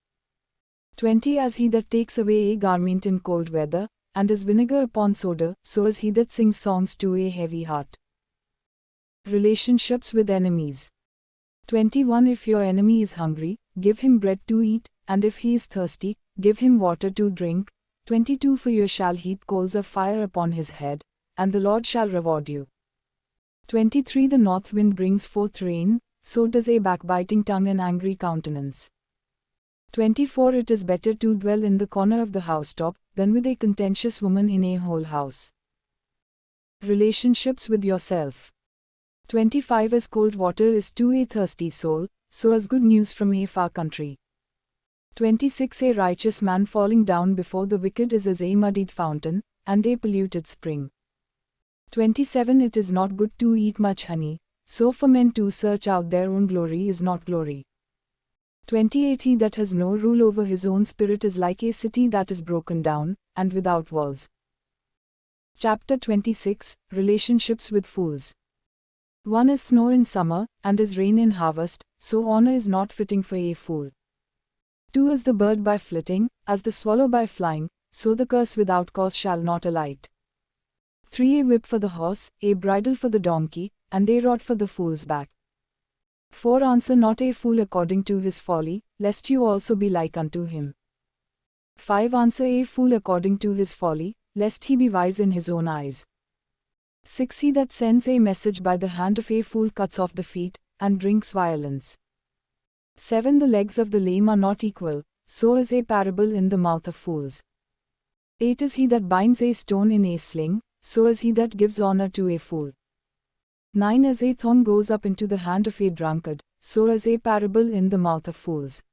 20 As he that takes away a garment in cold weather, and is vinegar upon soda, so is he that sings songs to a heavy heart. Relationships with enemies. 21 If your enemy is hungry, give him bread to eat, and if he is thirsty, give him water to drink. 22 For you shall heap coals of fire upon his head, and the Lord shall reward you. 23 The north wind brings forth rain, so does a backbiting tongue and angry countenance. 24 It is better to dwell in the corner of the housetop, than with a contentious woman in a whole house. Relationships with yourself. 25 As cold water is to a thirsty soul, so is good news from a far country. 26 A righteous man falling down before the wicked is as a muddied fountain, and a polluted spring. 27 It is not good to eat much honey, so for men to search out their own glory is not glory. 28 He that has no rule over his own spirit is like a city that is broken down, and without walls. Chapter 26 Relationships with Fools. 1 is snow in summer, and is rain in harvest, so honor is not fitting for a fool. 2 is the bird by flitting, as the swallow by flying, so the curse without cause shall not alight. 3 a whip for the horse, a bridle for the donkey, and a rod for the fool's back. 4 answer not a fool according to his folly, lest you also be like unto him. 5 answer a fool according to his folly, lest he be wise in his own eyes. 6 he that sends a message by the hand of a fool cuts off the feet, and drinks violence. 7 the legs of the lame are not equal, so is a parable in the mouth of fools. 8 is he that binds a stone in a sling, so is he that gives honor to a fool. 9 as a thorn goes up into the hand of a drunkard, so is a parable in the mouth of fools.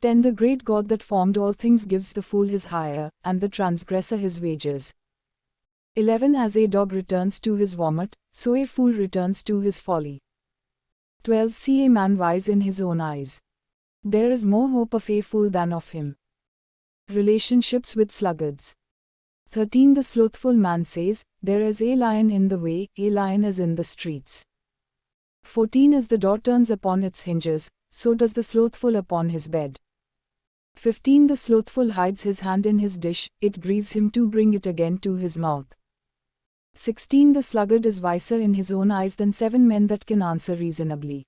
10 the great God that formed all things gives the fool his hire, and the transgressor his wages. 11 as a dog returns to his vomit, so a fool returns to his folly. 12 see a man wise in his own eyes. There is more hope of a fool than of him. Relationships with sluggards. 13 the slothful man says, there is a lion in the way, a lion is in the streets. 14 as the door turns upon its hinges, so does the slothful upon his bed. 15 the slothful hides his hand in his dish, it grieves him to bring it again to his mouth. 16 the sluggard is wiser in his own eyes than 7 men that can answer reasonably.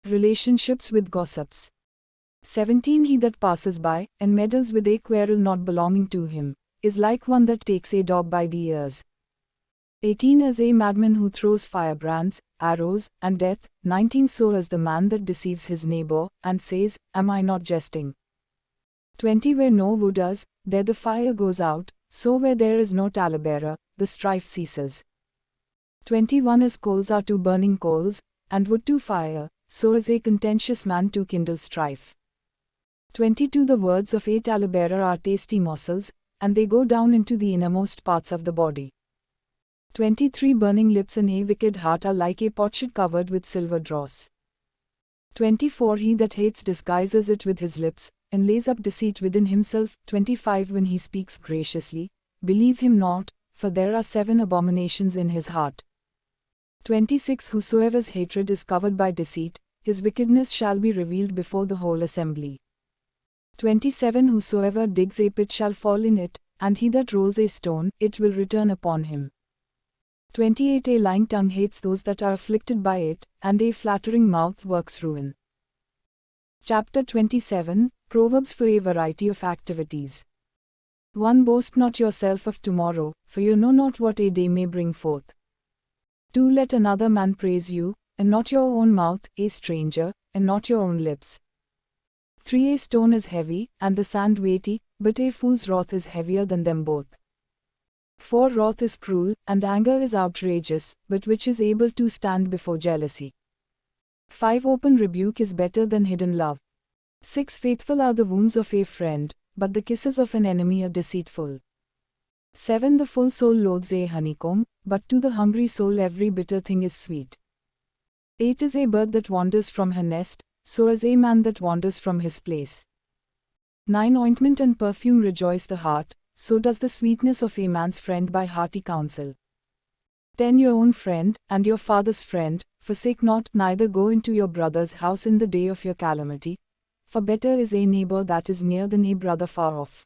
Relationships with gossips. 17 he that passes by, and meddles with a quarrel not belonging to him, is like one that takes a dog by the ears. 18 as a madman who throws firebrands, arrows, and death. 19 so is the man that deceives his neighbor, and says, am I not jesting? 20 where no wood is, there the fire goes out, so where there is no talebearer, the strife ceases. 21 as coals are to burning coals, and wood to fire, so is a contentious man to kindle strife. 22 the words of a talebearer are tasty morsels, and they go down into the innermost parts of the body. 23 burning lips and a wicked heart are like a potsherd covered with silver dross. 24 he that hates disguises it with his lips, and lays up deceit within himself. 25 when he speaks graciously, believe him not, for there are 7 abominations in his heart. 26 whosoever's hatred is covered by deceit, his wickedness shall be revealed before the whole assembly. 27 whosoever digs a pit shall fall in it, and he that rolls a stone, it will return upon him. 28 a lying tongue hates those that are afflicted by it, and a flattering mouth works ruin. Chapter 27 Proverbs for a variety of activities. 1 Boast not yourself of tomorrow, for you know not what a day may bring forth. 2 Let another man praise you, and not your own mouth, a stranger, and not your own lips. 3 A stone is heavy, and the sand weighty, but a fool's wrath is heavier than them both. 4 Wrath is cruel, and anger is outrageous, but which is able to stand before jealousy? 5 Open rebuke is better than hidden love. 6 Faithful are the wounds of a friend, but the kisses of an enemy are deceitful. 7 The full soul loathes a honeycomb, but to the hungry soul every bitter thing is sweet. 8 is a bird that wanders from her nest, so is a man that wanders from his place. 9 Ointment and perfume rejoice the heart, so does the sweetness of a man's friend by hearty counsel. 10 Your own friend, and your father's friend, forsake not, neither go into your brother's house in the day of your calamity, for better is a neighbor that is near than a brother far off.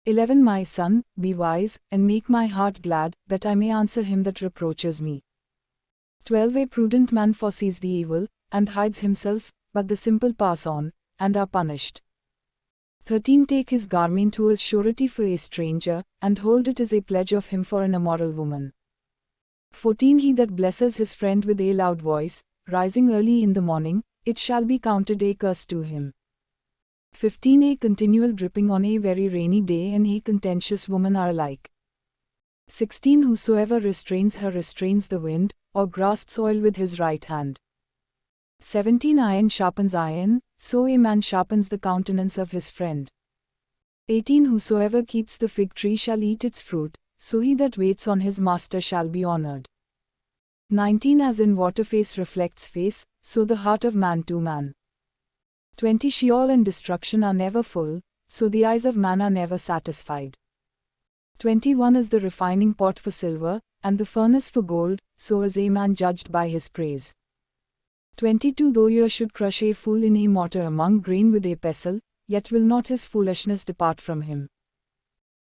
11 My son, be wise, and make my heart glad, that I may answer him that reproaches me. 12 A prudent man foresees the evil, and hides himself, but the simple pass on, and are punished. 13 Take his garment who is surety for a stranger, and hold it as a pledge of him for an immoral woman. 14 He that blesses his friend with a loud voice, rising early in the morning, it shall be counted a curse to him. 15 A continual dripping on a very rainy day and a contentious woman are alike. 16 Whosoever restrains her restrains the wind, or grasps oil with his right hand. 17 Iron sharpens iron, so a man sharpens the countenance of his friend. 18 Whosoever keeps the fig tree shall eat its fruit, so he that waits on his master shall be honored. 19 As in water face reflects face, so the heart of man to man. 20 Sheol and destruction are never full, so the eyes of man are never satisfied. 21 is the refining pot for silver, and the furnace for gold, so is a man judged by his praise. 22 Though you should crush a fool in a mortar among grain with a pestle, yet will not his foolishness depart from him.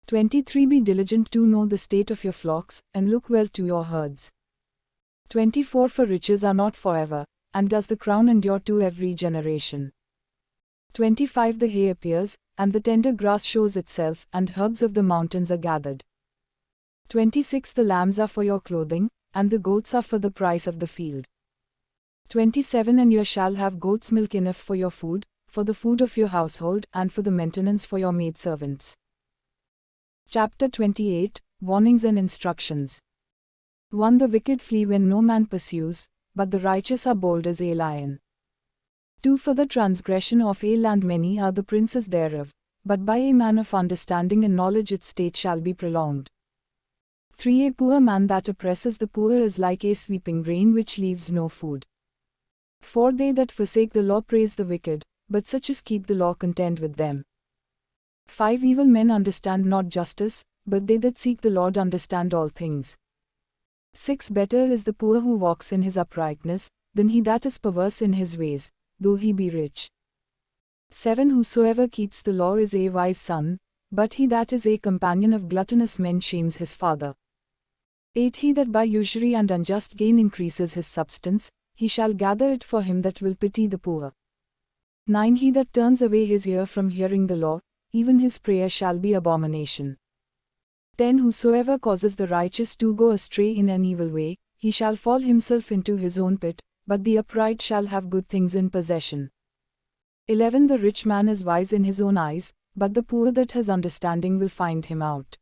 23 Be diligent to know the state of your flocks, and look well to your herds. 24 For riches are not forever, and does the crown endure to every generation. 25 The hay appears, and the tender grass shows itself, and herbs of the mountains are gathered. 26 The lambs are for your clothing, and the goats are for the price of the field. 27 And you shall have goat's milk enough for your food, for the food of your household, and for the maintenance for your maidservants. Chapter 28 Warnings and Instructions. 1 The wicked flee when no man pursues, but the righteous are bold as a lion. 2 For the transgression of a land many are the princes thereof, but by a man of understanding and knowledge its state shall be prolonged. 3 A poor man that oppresses the poor is like a sweeping rain which leaves no food. 4 They that forsake the law praise the wicked, but such as keep the law contend with them. 5 Evil men understand not justice, but they that seek the Lord understand all things. 6 Better is the poor who walks in his uprightness, than he that is perverse in his ways, though he be rich. 7 Whosoever keeps the law is a wise son, but he that is a companion of gluttonous men shames his father. 8 He that by usury and unjust gain increases his substance, he shall gather it for him that will pity the poor. 9 He that turns away his ear from hearing the law, even his prayer shall be abomination. 10 Whosoever causes the righteous to go astray in an evil way, he shall fall himself into his own pit, but the upright shall have good things in possession. 11 The rich man is wise in his own eyes, but the poor that has understanding will find him out.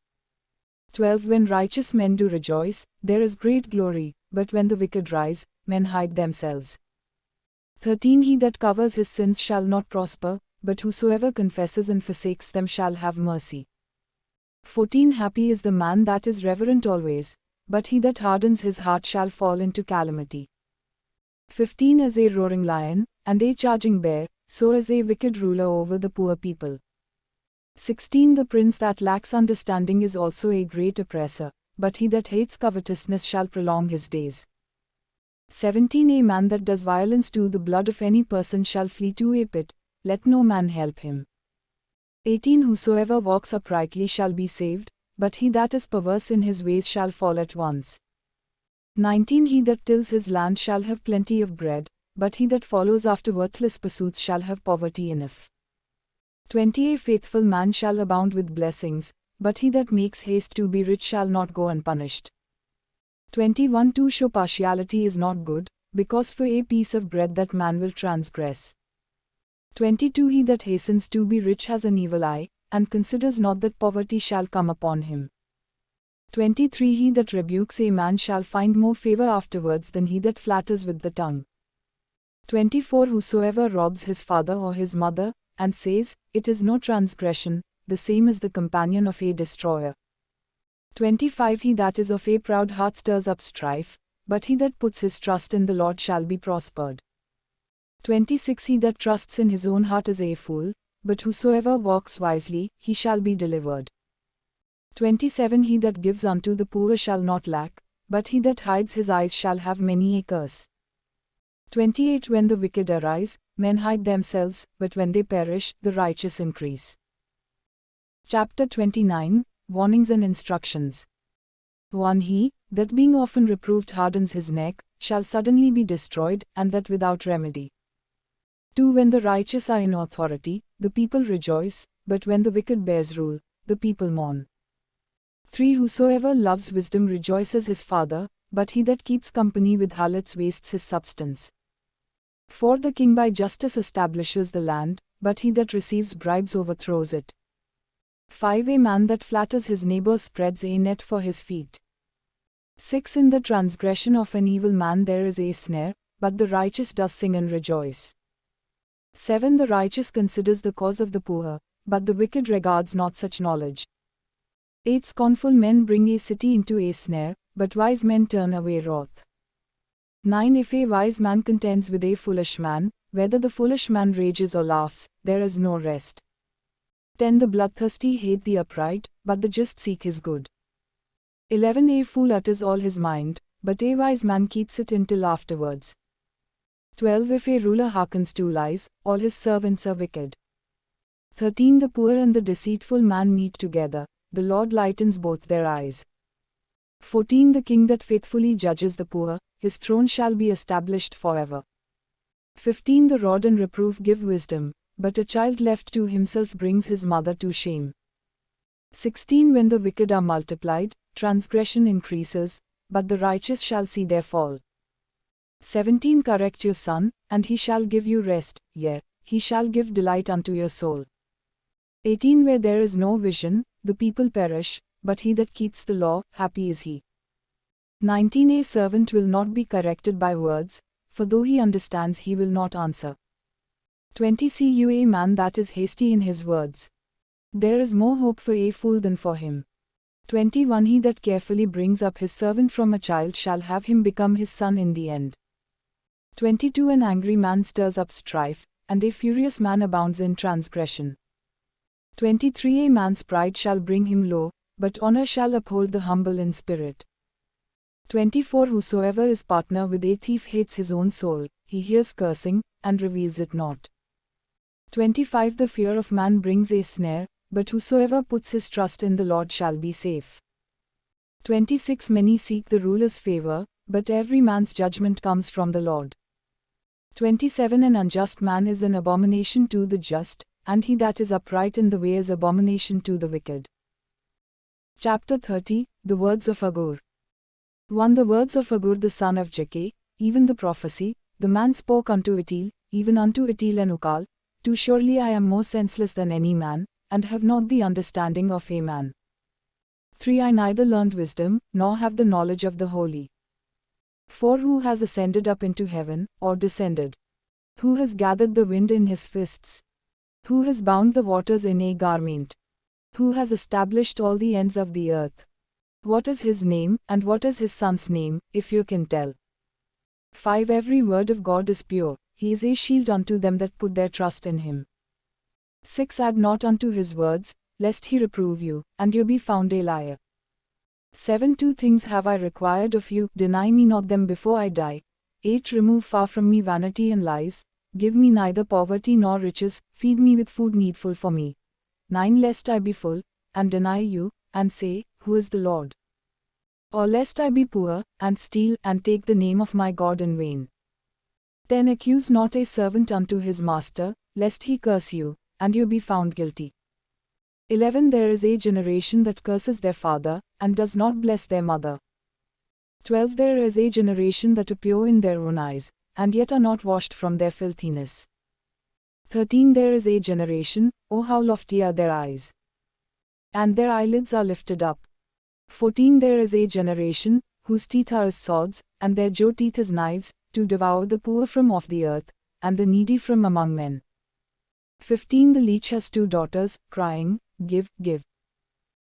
12 When righteous men do rejoice, there is great glory, but when the wicked rise, men hide themselves. 13 He that covers his sins shall not prosper, but whosoever confesses and forsakes them shall have mercy. 14 Happy is the man that is reverent always, but he that hardens his heart shall fall into calamity. 15 As a roaring lion, and a charging bear, so is a wicked ruler over the poor people. 16 The prince that lacks understanding is also a great oppressor, but he that hates covetousness shall prolong his days. 17 A man that does violence to the blood of any person shall flee to a pit, let no man help him. 18 Whosoever walks uprightly shall be saved, but he that is perverse in his ways shall fall at once. 19 He that tills his land shall have plenty of bread, but he that follows after worthless pursuits shall have poverty enough. 20 A faithful man shall abound with blessings, but he that makes haste to be rich shall not go unpunished. 21 To show partiality is not good, because for a piece of bread that man will transgress. 22 He that hastens to be rich has an evil eye, and considers not that poverty shall come upon him. 23 He that rebukes a man shall find more favor afterwards than he that flatters with the tongue. 24 Whosoever robs his father or his mother, and says, it is no transgression, the same is the companion of a destroyer. 25 He that is of a proud heart stirs up strife, but he that puts his trust in the Lord shall be prospered. 26 He that trusts in his own heart is a fool, but whosoever walks wisely, he shall be delivered. 27 He that gives unto the poor shall not lack, but he that hides his eyes shall have many a curse. 28 When the wicked arise, men hide themselves, but when they perish, the righteous increase. Chapter 29 Warnings and Instructions. 1 He that being often reproved hardens his neck, shall suddenly be destroyed, and that without remedy. 2 When the righteous are in authority, the people rejoice, but when the wicked bears rule, the people mourn. 3 Whosoever loves wisdom rejoices his father, but he that keeps company with harlots wastes his substance. 4 The king by justice establishes the land, but he that receives bribes overthrows it. 5 A man that flatters his neighbor spreads a net for his feet. 6 In the transgression of an evil man there is a snare, but the righteous does sing and rejoice. 7 The righteous considers the cause of the poor, but the wicked regards not such knowledge. 8 Scornful men bring a city into a snare, but wise men turn away wrath. 9 If a wise man contends with a foolish man, whether the foolish man rages or laughs, there is no rest. 10. The bloodthirsty hate the upright, but the just seek his good. 11. A fool utters all his mind, but a wise man keeps it in till afterwards. 12. If a ruler hearkens to lies, all his servants are wicked. 13. The poor and the deceitful man meet together, the Lord lightens both their eyes. 14. The king that faithfully judges the poor, his throne shall be established forever. 15. The rod and reproof give wisdom, but a child left to himself brings his mother to shame. 16. When the wicked are multiplied, transgression increases, but the righteous shall see their fall. 17. Correct your son, and he shall give you rest, yea, he shall give delight unto your soul. 18. Where there is no vision, the people perish, but he that keeps the law, happy is he. 19. A servant will not be corrected by words, for though he understands he will not answer. 20. See you a man that is hasty in his words. There is more hope for a fool than for him. 21. He that carefully brings up his servant from a child shall have him become his son in the end. 22. An angry man stirs up strife, and a furious man abounds in transgression. 23. A man's pride shall bring him low, but honor shall uphold the humble in spirit. 24. Whosoever is partner with a thief hates his own soul, he hears cursing, and reveals it not. 25. The fear of man brings a snare, but whosoever puts his trust in the Lord shall be safe. 26. Many seek the ruler's favor, but every man's judgment comes from the Lord. 27. An unjust man is an abomination to the just, and he that is upright in the way is abomination to the wicked. Chapter 30. The words of Agur. 1. The words of Agur the son of Jakeh, even the prophecy, the man spoke unto Itil, even unto Itil and Ukal, Too surely I am more senseless than any man, and have not the understanding of a man. 3. I neither learned wisdom, nor have the knowledge of the holy. 4. Who has ascended up into heaven, or descended? Who has gathered the wind in his fists? Who has bound the waters in a garment? Who has established all the ends of the earth? What is his name, and what is his son's name, if you can tell? 5. Every word of God is pure, he is a shield unto them that put their trust in him. 6. Add not unto his words, lest he reprove you, and you be found a liar. 7. 2 things have I required of you, deny me not them before I die. 8. Remove far from me vanity and lies, give me neither poverty nor riches, feed me with food needful for me. 9. Lest I be full, and deny you, and say, Who is the Lord? Or lest I be poor, and steal, and take the name of my God in vain. 10. Accuse not a servant unto his master, lest he curse you, and you be found guilty. 11. There is a generation that curses their father, and does not bless their mother. 12. There is a generation that are pure in their own eyes, and yet are not washed from their filthiness. 13. There is a generation, oh how lofty are their eyes! And their eyelids are lifted up. 14. There is a generation, whose teeth are as swords, and their jaw teeth as knives, to devour the poor from off the earth, and the needy from among men. 15. The leech has 2 daughters, crying, Give, give.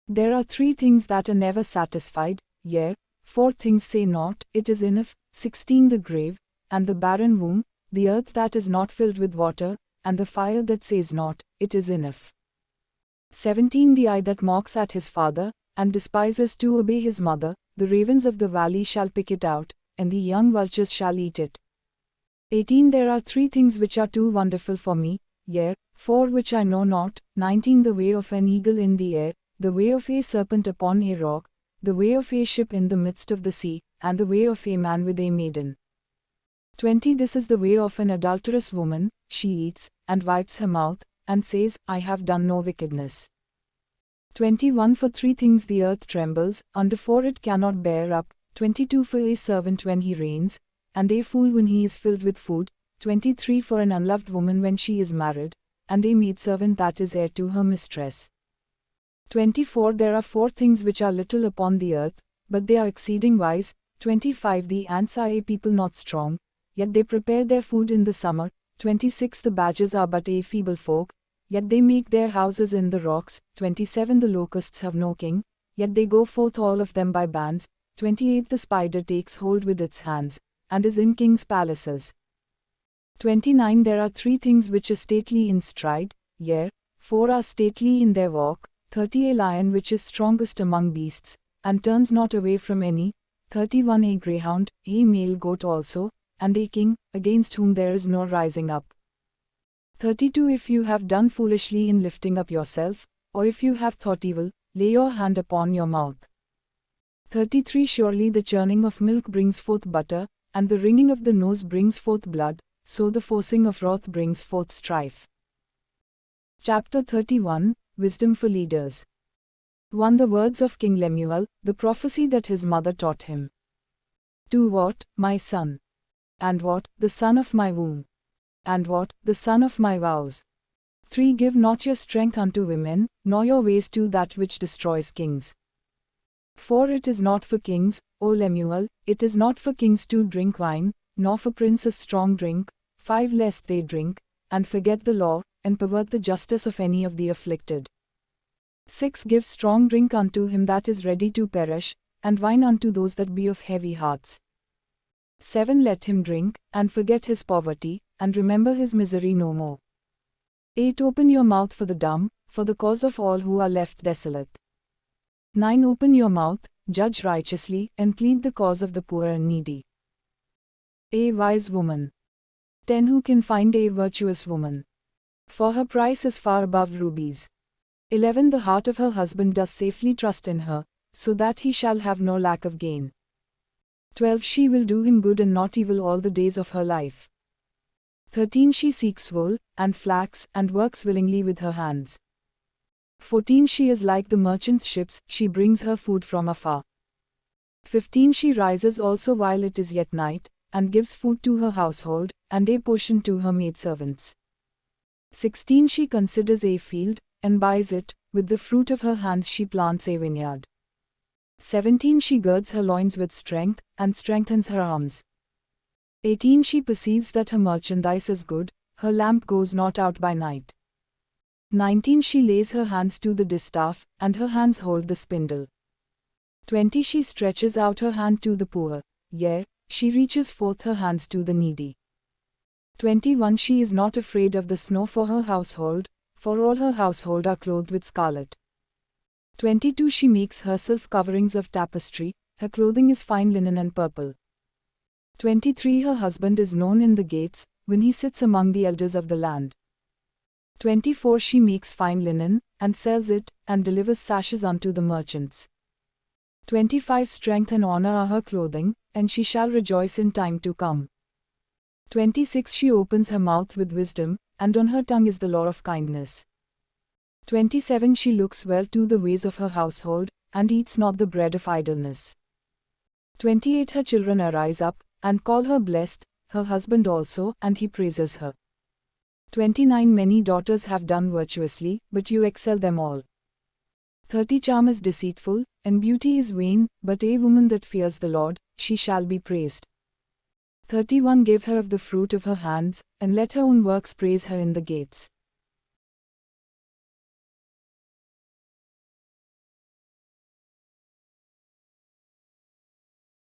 There are 3 things that are never satisfied, yea, 4 things say not, it is enough. 16. The grave, and the barren womb, the earth that is not filled with water, and the fire that says not, it is enough. 17. The eye that mocks at his father, and despises to obey his mother, the ravens of the valley shall pick it out, and the young vultures shall eat it. 18. There are 3 things which are too wonderful for me, yea, 4 which I know not. 19. The way of an eagle in the air, the way of a serpent upon a rock, the way of a ship in the midst of the sea, and the way of a man with a maiden. 20. This is the way of an adulterous woman, she eats, and wipes her mouth, and says, I have done no wickedness. 21. For 3 things the earth trembles, under 4 it cannot bear up. 22. For a servant when he reigns, and a fool when he is filled with food. 23. For an unloved woman when she is married, and a maidservant that is heir to her mistress. 24. There are 4 things which are little upon the earth, but they are exceeding wise. 25. The ants are a people not strong, yet they prepare their food in the summer. 26. The badgers are but a feeble folk, yet they make their houses in the rocks. 27. The locusts have no king, yet they go forth all of them by bands. 28. The spider takes hold with its hands, and is in kings' palaces. 29. There are 3 things which are stately in stride, yea, 4 are stately in their walk, 30 a lion which is strongest among beasts, and turns not away from any, 31 a greyhound, a male goat also, and a king, against whom there is no rising up. 32 If you have done foolishly in lifting up yourself, or if you have thought evil, lay your hand upon your mouth. 33 Surely the churning of milk brings forth butter, and the wringing of the nose brings forth blood, so the forcing of wrath brings forth strife. Chapter 31, Wisdom for Leaders. 1 The words of King Lemuel, the prophecy that his mother taught him. 2 What, my son? And what, the son of my womb? And what, the son of my vows? 3 Give not your strength unto women, nor your ways to that which destroys kings. 4 It is not for kings, O Lemuel, it is not for kings to drink wine, nor for princes strong drink. 5 Lest they drink, and forget the law, and pervert the justice of any of the afflicted. 6 Give strong drink unto him that is ready to perish, and wine unto those that be of heavy hearts. 7 Let him drink, and forget his poverty, and remember his misery no more. 8 Open your mouth for the dumb, for the cause of all who are left desolate. 9 Open your mouth, judge righteously, and plead the cause of the poor and needy. A wise woman. 10 Who can find a virtuous woman? For her price is far above rubies. 11 The heart of her husband does safely trust in her, so that he shall have no lack of gain. 12 She will do him good and not evil all the days of her life. 13 She seeks wool, and flax, and works willingly with her hands. 14 She is like the merchant's ships, she brings her food from afar. 15 She rises also while it is yet night, and gives food to her household, and a portion to her maidservants. 16 She considers a field, and buys it, with the fruit of her hands she plants a vineyard. 17 She girds her loins with strength, and strengthens her arms. 18 She perceives that her merchandise is good, her lamp goes not out by night. 19 She lays her hands to the distaff, and her hands hold the spindle. 20 She stretches out her hand to the poor, yea, she reaches forth her hands to the needy. 21 She is not afraid of the snow for her household, for all her household are clothed with scarlet. 22 She makes herself coverings of tapestry, her clothing is fine linen and purple. 23 Her husband is known in the gates, when he sits among the elders of the land. 24 She makes fine linen, and sells it, and delivers sashes unto the merchants. 25 Strength and honor are her clothing, and she shall rejoice in time to come. 26 She opens her mouth with wisdom, and on her tongue is the law of kindness. 27 She looks well to the ways of her household, and eats not the bread of idleness. 28 Her children arise up, and call her blessed, her husband also, and he praises her. 29 Many daughters have done virtuously, but you excel them all. 30 Charm is deceitful, and beauty is vain, but a woman that fears the Lord, she shall be praised. 31 Give her of the fruit of her hands, and let her own works praise her in the gates.